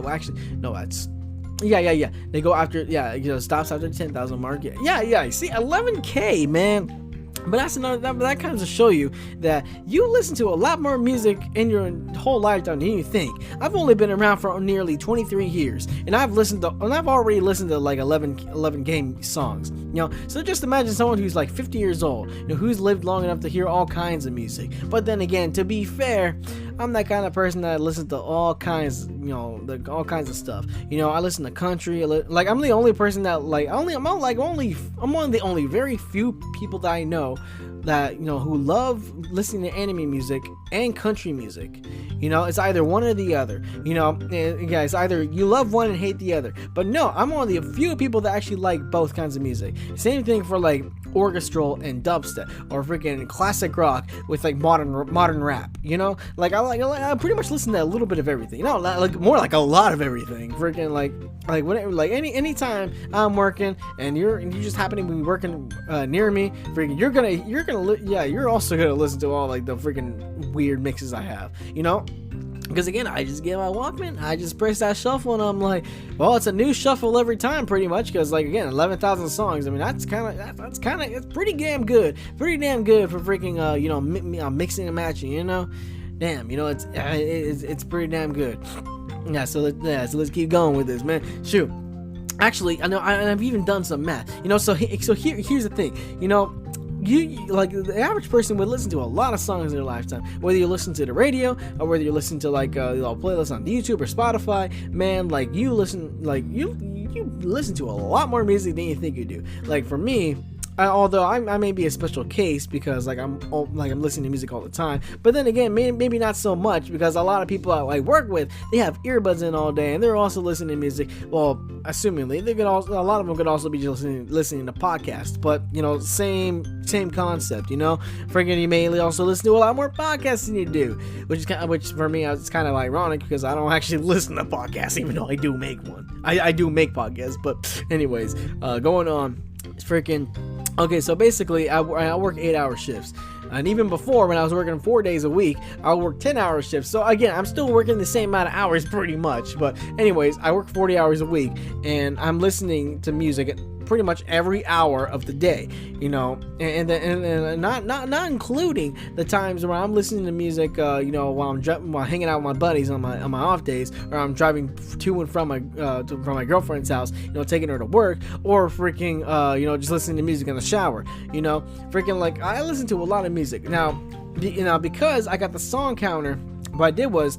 Actually, no, that's yeah. They go after, stops after the 10,000 mark. Yeah. See, 11K, man. But that's that kind of show you that you listen to a lot more music in your whole lifetime than you think. I've only been around for nearly 23 years, and I've already listened to like 11 game songs. So just imagine someone who's like 50 years old, who's lived long enough to hear all kinds of music. But then again, to be fair, I'm that kind of person that listens to all kinds, all kinds of stuff. I listen to country. Like I'm the only person that I'm one of the only very few people that I know that who love listening to anime music and country music. It's either one or the other. It's either you love one and hate the other. But no, I'm one of the few people that actually like both kinds of music. Same thing for like orchestral and dubstep, or freaking classic rock with like modern rap. Like I pretty much listen to a little bit of everything. Like more like a lot of everything. Freaking like whenever, like anytime I'm working and you just happen to be working near me, freaking you're also gonna listen to all like the freaking weird mixes I have. Because again, I just get my Walkman, I just press that shuffle, and I'm like, well, it's a new shuffle every time, pretty much. Because like again, 11,000 songs. I mean, that's it's pretty damn good for freaking mixing and matching. Damn, it's pretty damn good. Yeah, so let's keep going with this, man. Shoot. Actually, I know I've even done some math. So here's the thing. You like the average person would listen to a lot of songs in their lifetime, whether you listen to the radio or whether you listen to like playlists on YouTube or Spotify. Man, like you listen to a lot more music than you think you do. Like for me, although I may be a special case because like I'm listening to music all the time, but then again, maybe not so much, because a lot of people I work with, they have earbuds in all day and they're also listening to music. Well, assumingly a lot of them could also be just listening to podcasts, but same concept. Freaking you may also listen to a lot more podcasts than you do, which for me it's kind of ironic because I don't actually listen to podcasts, even though I do make one. I do make podcasts, but anyways, going on. It's freaking okay. So basically, I work 8-hour shifts, and even before, when I was working 4 days a week, I would work 10-hour shifts. So again, I'm still working the same amount of hours, pretty much. But anyways, I work 40 hours a week, and I'm listening to music pretty much every hour of the day, and not including the times where I'm listening to music, while hanging out with my buddies on my off days, or I'm driving to and from my girlfriend's house, taking her to work, or freaking, just listening to music in the shower, freaking like I listen to a lot of music now, because I got the song counter. What I did was,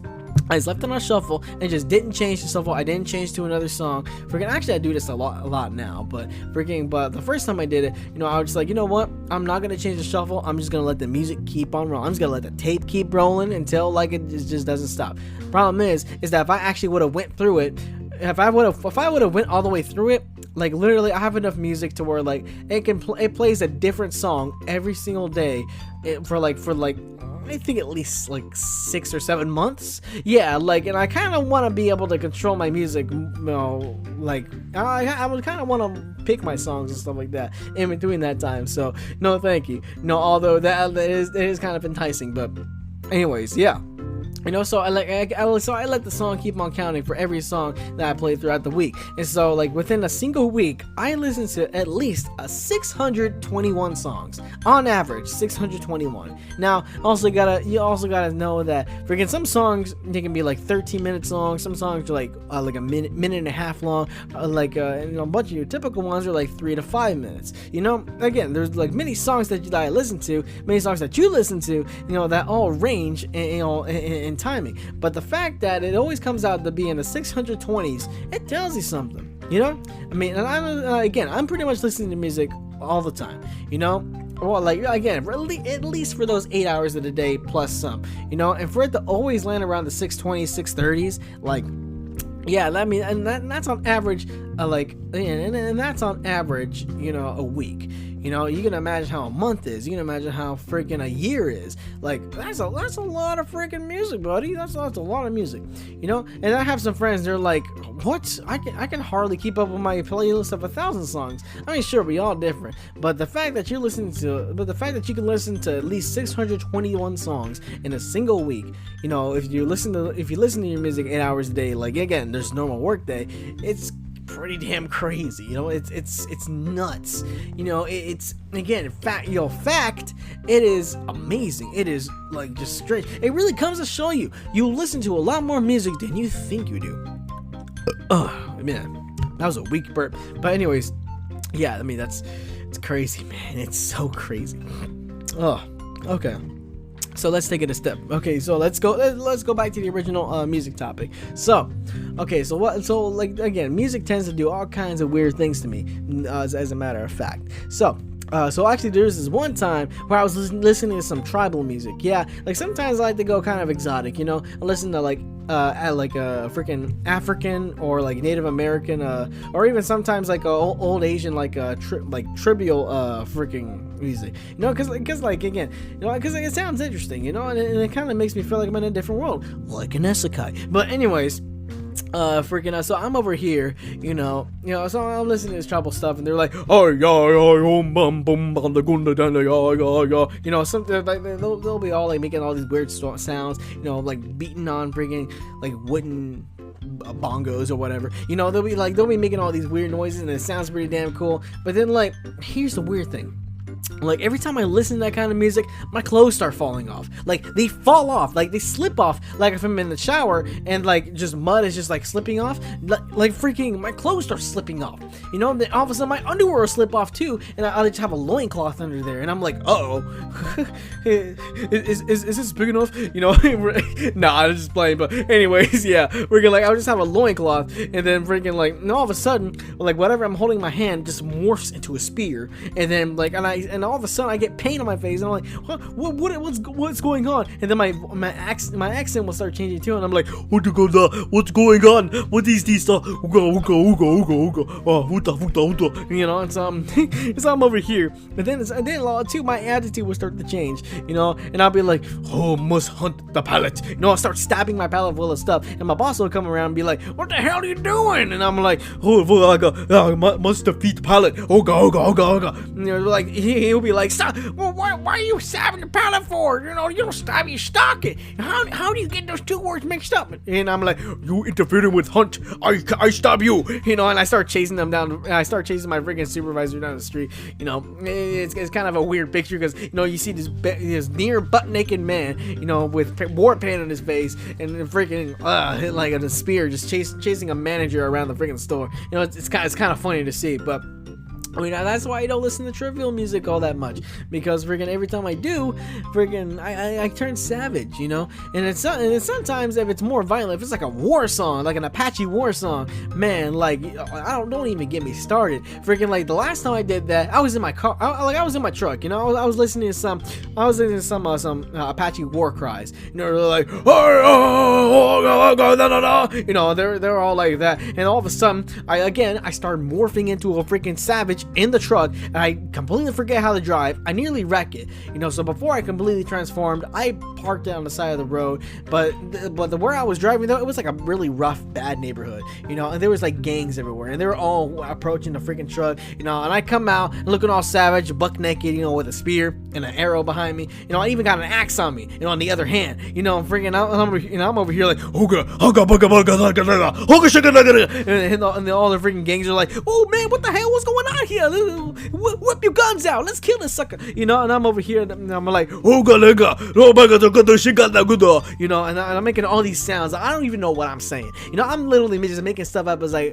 I just left it on shuffle and just didn't change the shuffle. I didn't change to another song. Freaking, actually, I do this a lot now. But the first time I did it, I was just like, you know what? I'm not gonna change the shuffle. I'm just gonna let the music keep on rolling. I'm just gonna let the tape keep rolling until like it just doesn't stop. Problem is that if I actually would have went through it, if I would have went all the way through it, like literally, I have enough music to where like it plays a different song every single day, for I think at least like 6 or 7 months. Yeah, like, and I kind of want to be able to control my music. Like I would kind of want to pick my songs and stuff like that in between that time. So no, thank you. No, although that is kind of enticing, but anyways, yeah. You know, so I let the song keep on counting for every song that I played throughout the week. And so, like, within a single week, I listened to at least 621 songs on average. 621. Now, you also gotta know that freaking some songs, they can be like 13-minute songs. Some songs are like a minute and a half long. A bunch of your typical ones are like 3 to 5 minutes. You know, again, there's like many songs that I listen to, many songs that you listen to. You know, that all range, in timing. But the fact that it always comes out to be in the 620s, it tells you something. You know, I mean, and I'm pretty much listening to music all the time. You know. Well, like, again, at least for those 8 hours of the day plus some, you know, and for it to always land around the 620s, 630s, like, yeah, I mean, and that's on average, and that's on average, you know, a week. You know, you can imagine how a month is. You can imagine how freaking a year is. Like, that's a lot of freaking music, buddy. That's a lot of music. You know, and I have some friends. They're like, "What? I can hardly keep up with my playlist of 1,000 songs." I mean, sure, we all different, but the fact that you can listen to at least 621 songs in a single week. You know, if you listen to your music 8 hours a day, like, again, there's normal work day. It's pretty damn crazy. You know, it's nuts. You know, it's again, fact, it is amazing. It is like just strange. It really comes to show you listen to a lot more music than you think you do. Man, that was a weak burp. But anyways, yeah, I mean, it's crazy, man. It's so crazy. Oh, okay. So let's take it a step. Okay, so let's go back to the original music topic. So, okay, so again, music tends to do all kinds of weird things to me, as a matter of fact. So actually, there's this one time where I was listening to some tribal music. Yeah, like sometimes I like to go kind of exotic, you know. I listen to like a freaking African or like Native American, or even sometimes like old Asian, like trivial freaking music, you know, because again, you know, because it sounds interesting, you know, and it kind of makes me feel like I'm in a different world, like an isekai. But anyways, so I'm over here, you know, so I'm listening to this tribal stuff, and they're like, oh yeah, you know, something like they'll be all like making all these weird sounds, you know, like beating on freaking like wooden bongos or whatever, you know, they'll be making all these weird noises, and it sounds pretty damn cool. But then, like, here's the weird thing. Like, every time I listen to that kind of music, my clothes start falling off. Like, they fall off. Like, they slip off. Like, if I'm in the shower and, like, just mud is just, like, slipping off. Like freaking, my clothes start slipping off. You know, and then all of a sudden, my underwear will slip off, too. And I'll just have a loincloth under there. And I'm like, uh-oh. is this big enough? You know? Nah, I'm just playing. But anyways, yeah. Freaking, like, I'll just have a loincloth. And then freaking, like, and all of a sudden, like, whatever I'm holding in my hand just morphs into a spear. And then, like, and all of a sudden I get pain on my face, and I'm like, what's going on? And then my accent will start changing too, and I'm like, what's going on? What is this? You know, and so I'm over here, and then too, my attitude will start to change, you know, and I'll be like, oh, must hunt the pallet, you know. I'll start stabbing my pallet full of stuff, and my boss will come around and be like, what the hell are you doing? And I'm like, oh, must defeat the pallet, oga. You know, like he'll be like, stop. Well, why are you stabbing the pallet for? You know, you don't stab, you stock it. How do you get those two words mixed up? And I'm like, you interfering with hunt, I stab you. You know, and I start chasing them down. And I start chasing my freaking supervisor down the street. You know, it's kind of a weird picture, because, you know, you see this near butt naked man, you know, with war paint on his face, and freaking like a spear, just chasing a manager around the freaking store. You know, it's kind of funny to see, but I mean, that's why I don't listen to trivial music all that much, because freaking every time I do, freaking I turn savage, you know. And it's sometimes, if it's more violent, if it's like a war song, like an Apache war song, man, like, don't even get me started. Freaking, like, the last time I did that, I was in my car, I was in my truck, you know. I was listening to some Apache war cries, you know. They're like, you know, they're all like that, and all of a sudden I start morphing into a freaking savage in the truck, and I completely forget how to drive. I nearly wreck it, so before I completely transformed, I parked it on the side of the road, but where I was driving, though, it was like a really rough, bad neighborhood, and there was like gangs everywhere, and they were all approaching the freaking truck, and I come out looking all savage, buck naked, with a spear and an arrow behind me, I even got an axe on me, on the other hand, I'm freaking out, and I'm over here like, and all the freaking gangs are like, oh man, what the hell, what's going on here? Whip your guns out, let's kill this sucker, and I'm over here, and I'm like, and I'm making all these sounds. I don't even know what I'm saying. I'm literally just making stuff up as I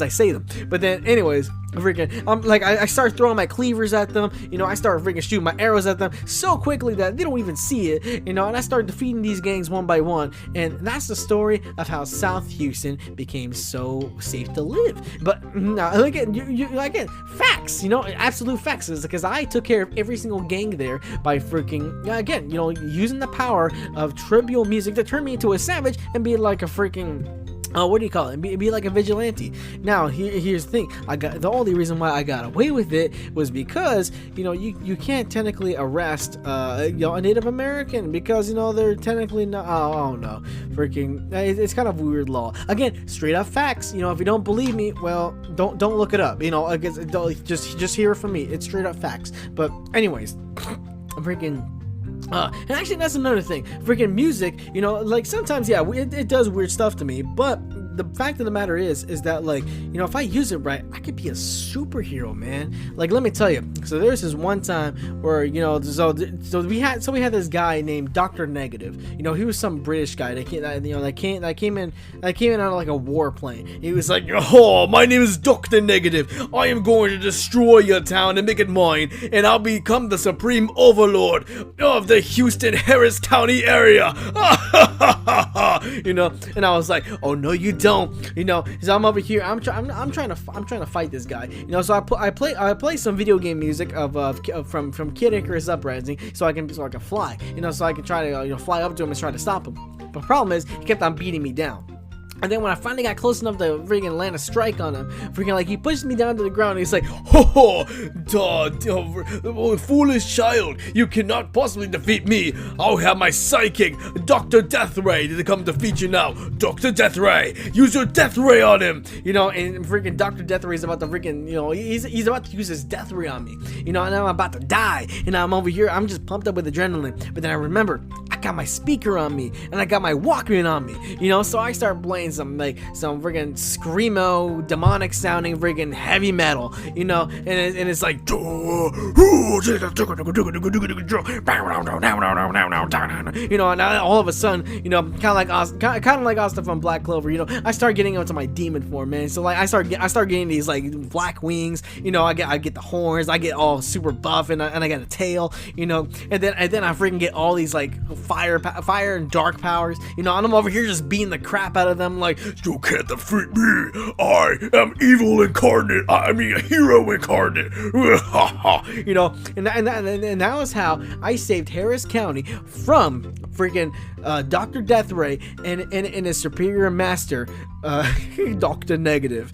say them. But then, anyways, I start throwing my cleavers at them. I start freaking shooting my arrows at them so quickly that they don't even see it. And I start defeating these gangs one by one. And that's the story of how South Houston became so safe to live. But again, facts. Absolute facts. Is because I took care of every single gang there by freaking using the power of tribal music to turn me into a savage and be like a freaking what do you call it? Be like a vigilante. Now, here's the thing. The only reason why I got away with it was because you can't technically arrest a Native American because they're technically not. Oh no, freaking! It's kind of weird law. Again, straight up facts. If you don't believe me, well, don't look it up. I guess just hear it from me. It's straight up facts. But anyways, freaking. And actually, that's another thing. Freaking music, sometimes, yeah, it does weird stuff to me, but the fact of the matter is that, if I use it right, I could be a superhero, man. Let me tell you. So there's this one time where, so we had this guy named Dr. Negative. He was some British guy that came in on a warplane. He was like, oh, my name is Dr. Negative. I am going to destroy your town and make it mine, and I'll become the supreme overlord of the Houston Harris County area. And I was like, oh no, you don't. So I'm over here. I'm trying to fight this guy. So I play some video game music from Kid Icarus Uprising, so I can fly. So I can try to fly up to him and try to stop him. But the problem is he kept on beating me down. And then when I finally got close enough to freaking land a strike on him, he pushed me down to the ground, and he's like, ho, foolish child, you cannot possibly defeat me. I'll have my sidekick, Dr. Death Ray, to come defeat you now. Dr. Death Ray, use your Death Ray on him. And freaking Dr. Death Ray is about to freaking, he's about to use his Death Ray on me. And I'm about to die. And I'm over here, I'm just pumped up with adrenaline. But then I remember, I got my speaker on me, and I got my Walkman on me. So I start playing some friggin' screamo, demonic sounding friggin' heavy metal, and it's like, and all of a sudden, kind of like Asta from Black Clover, I start getting into my demon form, man. So I start getting these black wings, I get the horns, I get all super buff, and I get a tail, and then I freaking get all these fire and dark powers, and I'm over here just beating the crap out of them, you can't defeat me. I am evil incarnate. I mean, a hero incarnate. And that was how I saved Harris County from freaking Dr. Death Ray and his superior master, Dr. Negative.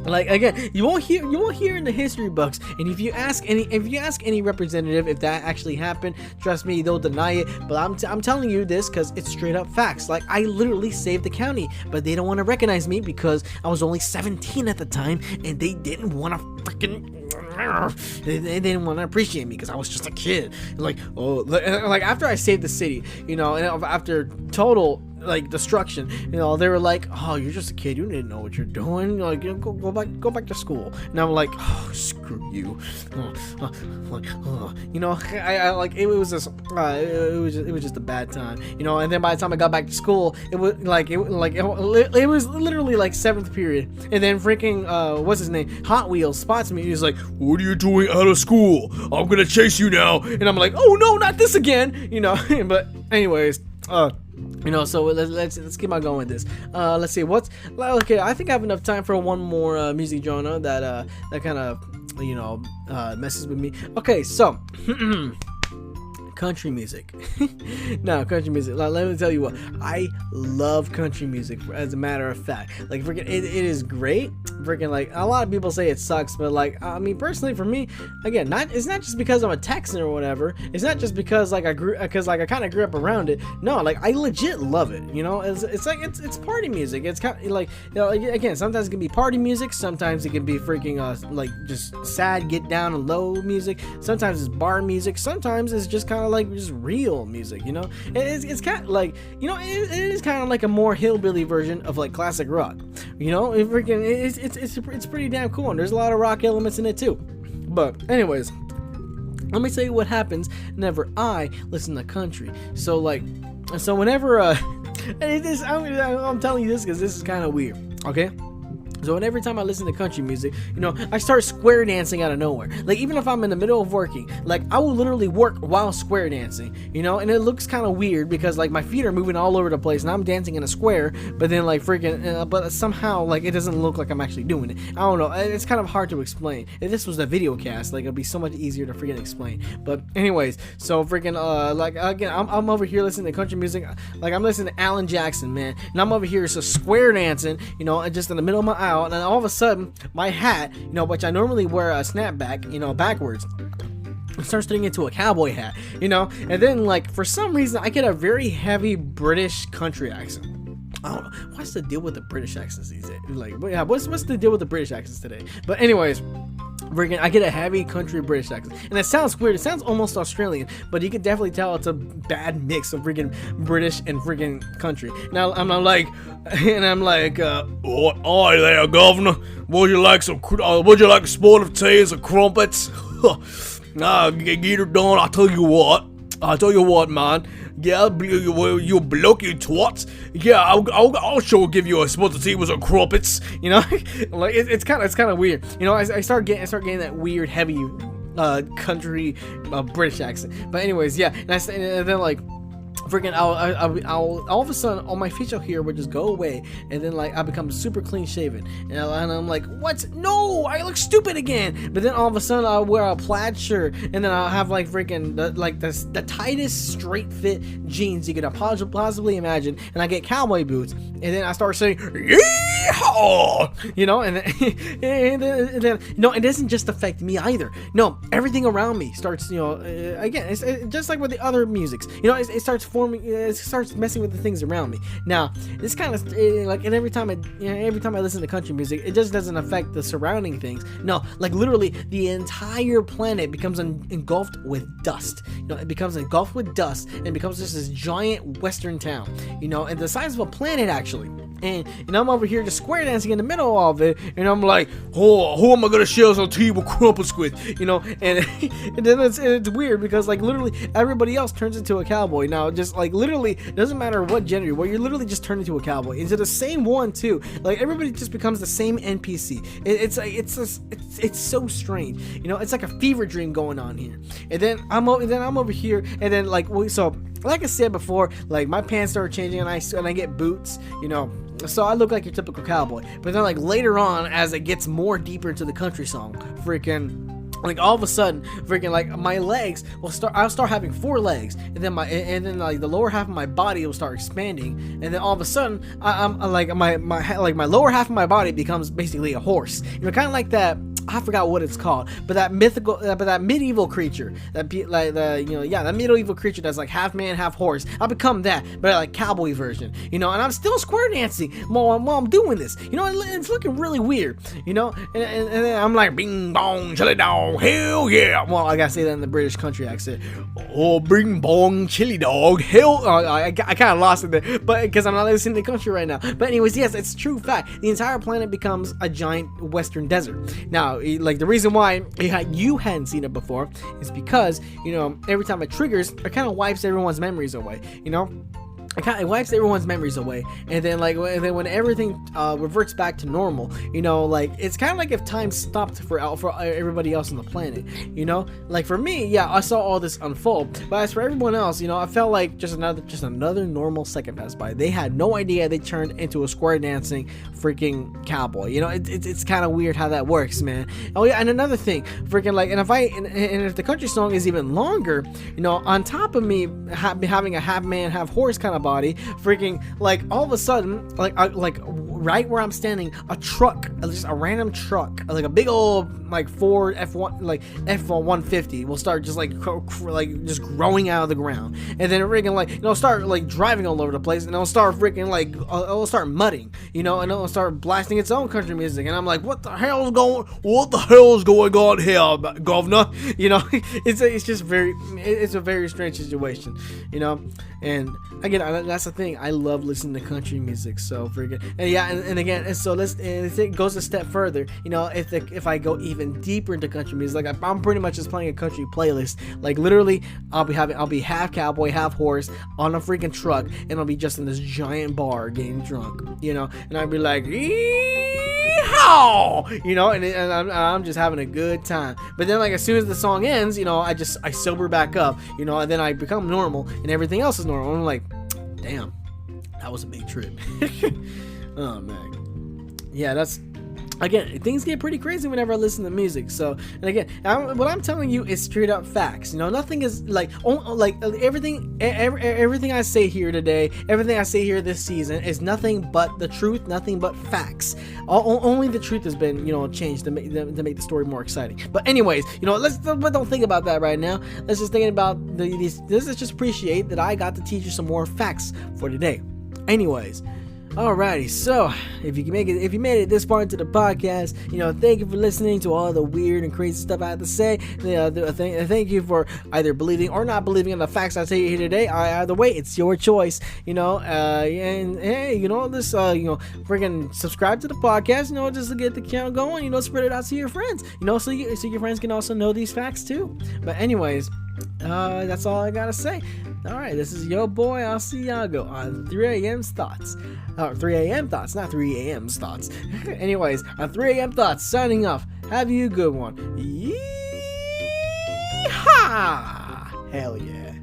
Again, you won't hear in the history books, and if you ask any representative if that actually happened, trust me, they'll deny it. But I'm telling you this because it's straight up facts. I literally saved the county, but they don't want to recognize me because I was only 17 at the time, and they didn't want to freaking. They didn't want to appreciate me because I was just a kid. After I saved the city, and after total destruction, they were like, oh, you're just a kid, you didn't know what you're doing, go back to school. And I'm like, oh, screw you. It was just a bad time, and then by the time I got back to school, it was literally 7th period, and then freaking what's his name, Hot Wheels spots me. He's like, what are you doing out of school? I'm gonna chase you now. And I'm like, oh no, not this again. But anyways, so let's keep on going with this. Let's see okay. I think I have enough time for one more music genre that kind of messes with me. Okay, so country music. No, country music. Let me tell you what. I love country music, as a matter of fact. Like, freaking, it is great. Freaking, like, a lot of people say it sucks, but, like, I mean, personally, for me, again, it's not just because I'm a Texan or whatever. It's not just because, like, I kind of grew up around it. No, like, I legit love it. You know, it's like, it's party music. It's kind of, like, you know, again, sometimes it can be party music. Sometimes it can be freaking, like, just sad, get down and low music. Sometimes it's bar music. Sometimes it's just kind of like just real music, you know. It's kind of like, you know, it is kind of like a more hillbilly version of like classic rock, you know. It's pretty damn cool, and there's a lot of rock elements in it too. But anyways, let me tell you what happens whenever I listen to country. So whenever I'm telling you this because this is kind of weird, okay? So every time I listen to country music, you know, I start square dancing out of nowhere. Like, even if I'm in the middle of working, like, I will literally work while square dancing, you know, and it looks kind of weird because, like, my feet are moving all over the place and I'm dancing in a square, but then, like, freaking, but somehow, like, it doesn't look like I'm actually doing it. I don't know. It's kind of hard to explain. If this was a video cast, like, it'd be so much easier to freaking explain. But anyways, so freaking, like, again, I'm over here listening to country music. Like, I'm listening to Alan Jackson, man, and I'm over here so square dancing, you know, just in the middle of my aisle. And then all of a sudden, my hat, you know, which I normally wear a snapback, you know, backwards, it starts turning into a cowboy hat, you know. And then, like, for some reason, I get a very heavy British country accent. I don't know what's the deal with the British accents these days. Like, yeah, what's the deal with the British accents today? But anyways, I get a heavy country British accent, and it sounds weird. It sounds almost Australian, but you can definitely tell it's a bad mix of freaking British and freaking country. Now I'm like, "What, aye there, governor? Would you like a spot of tea and some crumpets? Get her done. I tell you what, man. Yeah, you blocky twat. Yeah, I'll sure give you a spot of tea with some crumpets. You know, like it's kind of weird. You know, I start getting that weird heavy country British accent. But anyways, yeah, and then like, freaking, I'll all of a sudden all my facial hair would just go away, and then like I become super clean shaven, and I'm like, what? No, I look stupid again. But then all of a sudden I'll wear a plaid shirt, and then I'll have like freaking the tightest straight fit jeans you could possibly imagine, and I get cowboy boots, and then I start saying yeehaw, you know, and then no, it doesn't just affect me either. No, everything around me starts, you know, again, it's just like with the other musics, you know, it starts messing with the things around me. Now, this kind of like, and every time I listen to country music, it just doesn't affect the surrounding things. No, like literally the entire planet becomes engulfed with dust. You know, it becomes engulfed with dust and becomes just this giant western town, you know, and the size of a planet actually. And I'm over here just square dancing in the middle of it, and I'm like, oh, who am I gonna share some tea with crumpets with, you know? And then it's weird because like literally everybody else turns into a cowboy now. Just like literally, it doesn't matter what gender you're, you're literally just turned into a cowboy. Into the same one too. Like everybody just becomes the same NPC. It's so strange, you know. It's like a fever dream going on here. And then I'm over here, and then like like I said before, like my pants start changing, and I get boots, you know. So I look like your typical cowboy. But then like later on, as it gets more deeper into the country song, freaking, like all of a sudden, freaking, like my legs I'll start having 4 legs, and then like the lower half of my body will start expanding, and then all of a sudden I'm like my lower half of my body becomes basically a horse, you know, kind of like that. I forgot what it's called, but that medieval creature, that medieval creature that's like half man, half horse. I become that, but like cowboy version, you know. And I'm still square dancing while I'm doing this, you know. It's looking really weird, you know. And then I'm like, bing bong chili dog, hell yeah. Well, I gotta say that in the British country accent. Oh, bing bong chili dog, hell. I kind of lost it there, but because I'm not listening to country right now. But anyways, yes, it's true fact. The entire planet becomes a giant western desert. Now, like the reason why you hadn't seen it before is because, you know, every time it triggers, it kind of wipes everyone's memories away, you know. it wipes everyone's memories away, and then when everything reverts back to normal, like it's kind of like if time stopped for everybody else on the planet, like for me, yeah, I saw all this unfold, but as for everyone else, I felt like just another normal second passed by. They had no idea they turned into a square dancing freaking cowboy. It's kind of weird how that works, man. Oh yeah, and another thing, freaking like, and if the country song is even longer, on top of me having a half man half horse kind of body, freaking like all of a sudden, like right where I'm standing, a truck, just a random truck, like a big old like Ford F1 like F150 will start just like just growing out of the ground, and then freaking like start like driving all over the place, and it'll start freaking like it'll start mudding, and it'll start blasting its own country music, and I'm like, what the hell is going on here, governor? It's just it's a very strange situation, and again, that's the thing, I love listening to country music, so freaking, and yeah, and again, and so it goes a step further, if I go even deeper into country music, like I'm pretty much just playing a country playlist, like literally I'll be half cowboy half horse on a freaking truck, and I'll be just in this giant bar getting drunk, and I'll be like, yeehaw, and I'm just having a good time. But then like as soon as the song ends, I sober back up, and then I become normal and everything else is normal. I'm like, damn, that was a big trip. Oh man, yeah, that's, again, things get pretty crazy whenever I listen to music. So, and again, what I'm telling you is straight up facts. Nothing is like everything I say here today, everything I say here this season is nothing but the truth, nothing but facts. Only the truth has been, changed to make the story more exciting. But anyways, let's don't think about that right now. Let's just think about let's just appreciate that I got to teach you some more facts for today. Anyways. Alrighty, so if you made it this far into the podcast, thank you for listening to all the weird and crazy stuff I have to say. Thank you for either believing or not believing in the facts I tell you here today. Either way, it's your choice. And hey, this freaking subscribe to the podcast. Just to get the channel going. Spread it out to your friends. So your friends can also know these facts too. But anyways, that's all I gotta say. Alright, this is your boy. I'll see y'all go on 3 a.m.'s thoughts. 3 a.m. thoughts, not 3 a.m.'s thoughts. Anyways, on 3 a.m. thoughts, signing off. Have you a good one. Yeehaw! Hell yeah.